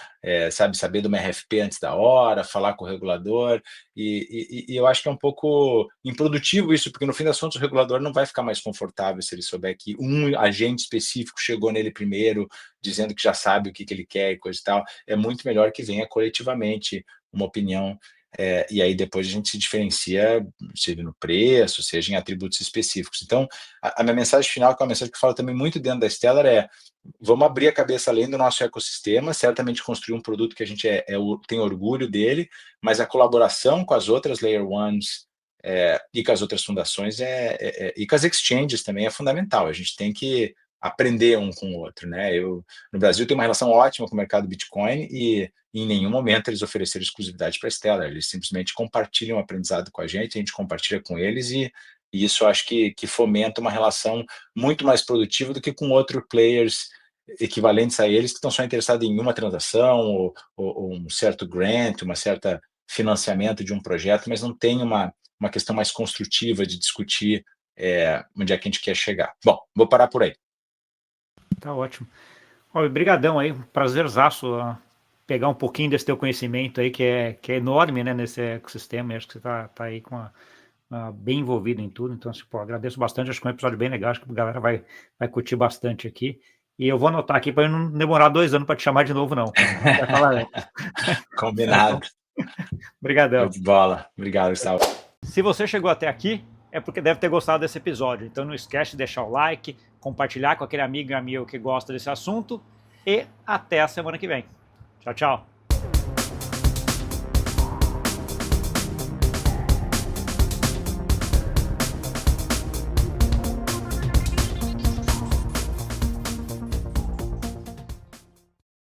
saber de uma RFP antes da hora, falar com o regulador, e eu acho que é um pouco improdutivo isso, porque no fim das contas o regulador não vai ficar mais confortável se ele souber que um agente específico chegou nele primeiro, dizendo que já sabe o que ele quer e coisa e tal. É muito melhor que venha coletivamente uma opinião, e aí depois a gente se diferencia, seja no preço, seja em atributos específicos. Então, a minha mensagem final, que é uma mensagem que fala também muito dentro da Stellar, vamos abrir a cabeça além do nosso ecossistema, certamente construir um produto que a gente tem orgulho dele, mas a colaboração com as outras Layer 1s e com as outras fundações e com as exchanges também é fundamental. A gente tem que aprender um com o outro, né? No Brasil, tenho uma relação ótima com o mercado Bitcoin e em nenhum momento eles ofereceram exclusividade para a Stellar. Eles simplesmente compartilham o aprendizado com a gente compartilha com eles e isso acho que fomenta uma relação muito mais produtiva do que com outros players equivalentes a eles que estão só interessados em uma transação ou um certo grant, uma certa financiamento de um projeto, mas não tem uma questão mais construtiva de discutir onde é que a gente quer chegar. Bom, vou parar por aí. Tá ótimo. Obrigadão aí, prazerzaço pegar um pouquinho desse teu conhecimento aí, que é enorme, né, nesse ecossistema, e acho que você tá aí bem envolvido em tudo, então, assim, agradeço bastante, acho que é um episódio bem legal, acho que a galera vai curtir bastante aqui, e eu vou anotar aqui para não demorar 2 anos para te chamar de novo, não. Combinado. Show Obrigadão. de bola. Obrigado, Gustavo. Se você chegou até aqui, é porque deve ter gostado desse episódio. Então não esquece de deixar o like, compartilhar com aquele amigo e amigo que gosta desse assunto. E até a semana que vem. Tchau, tchau.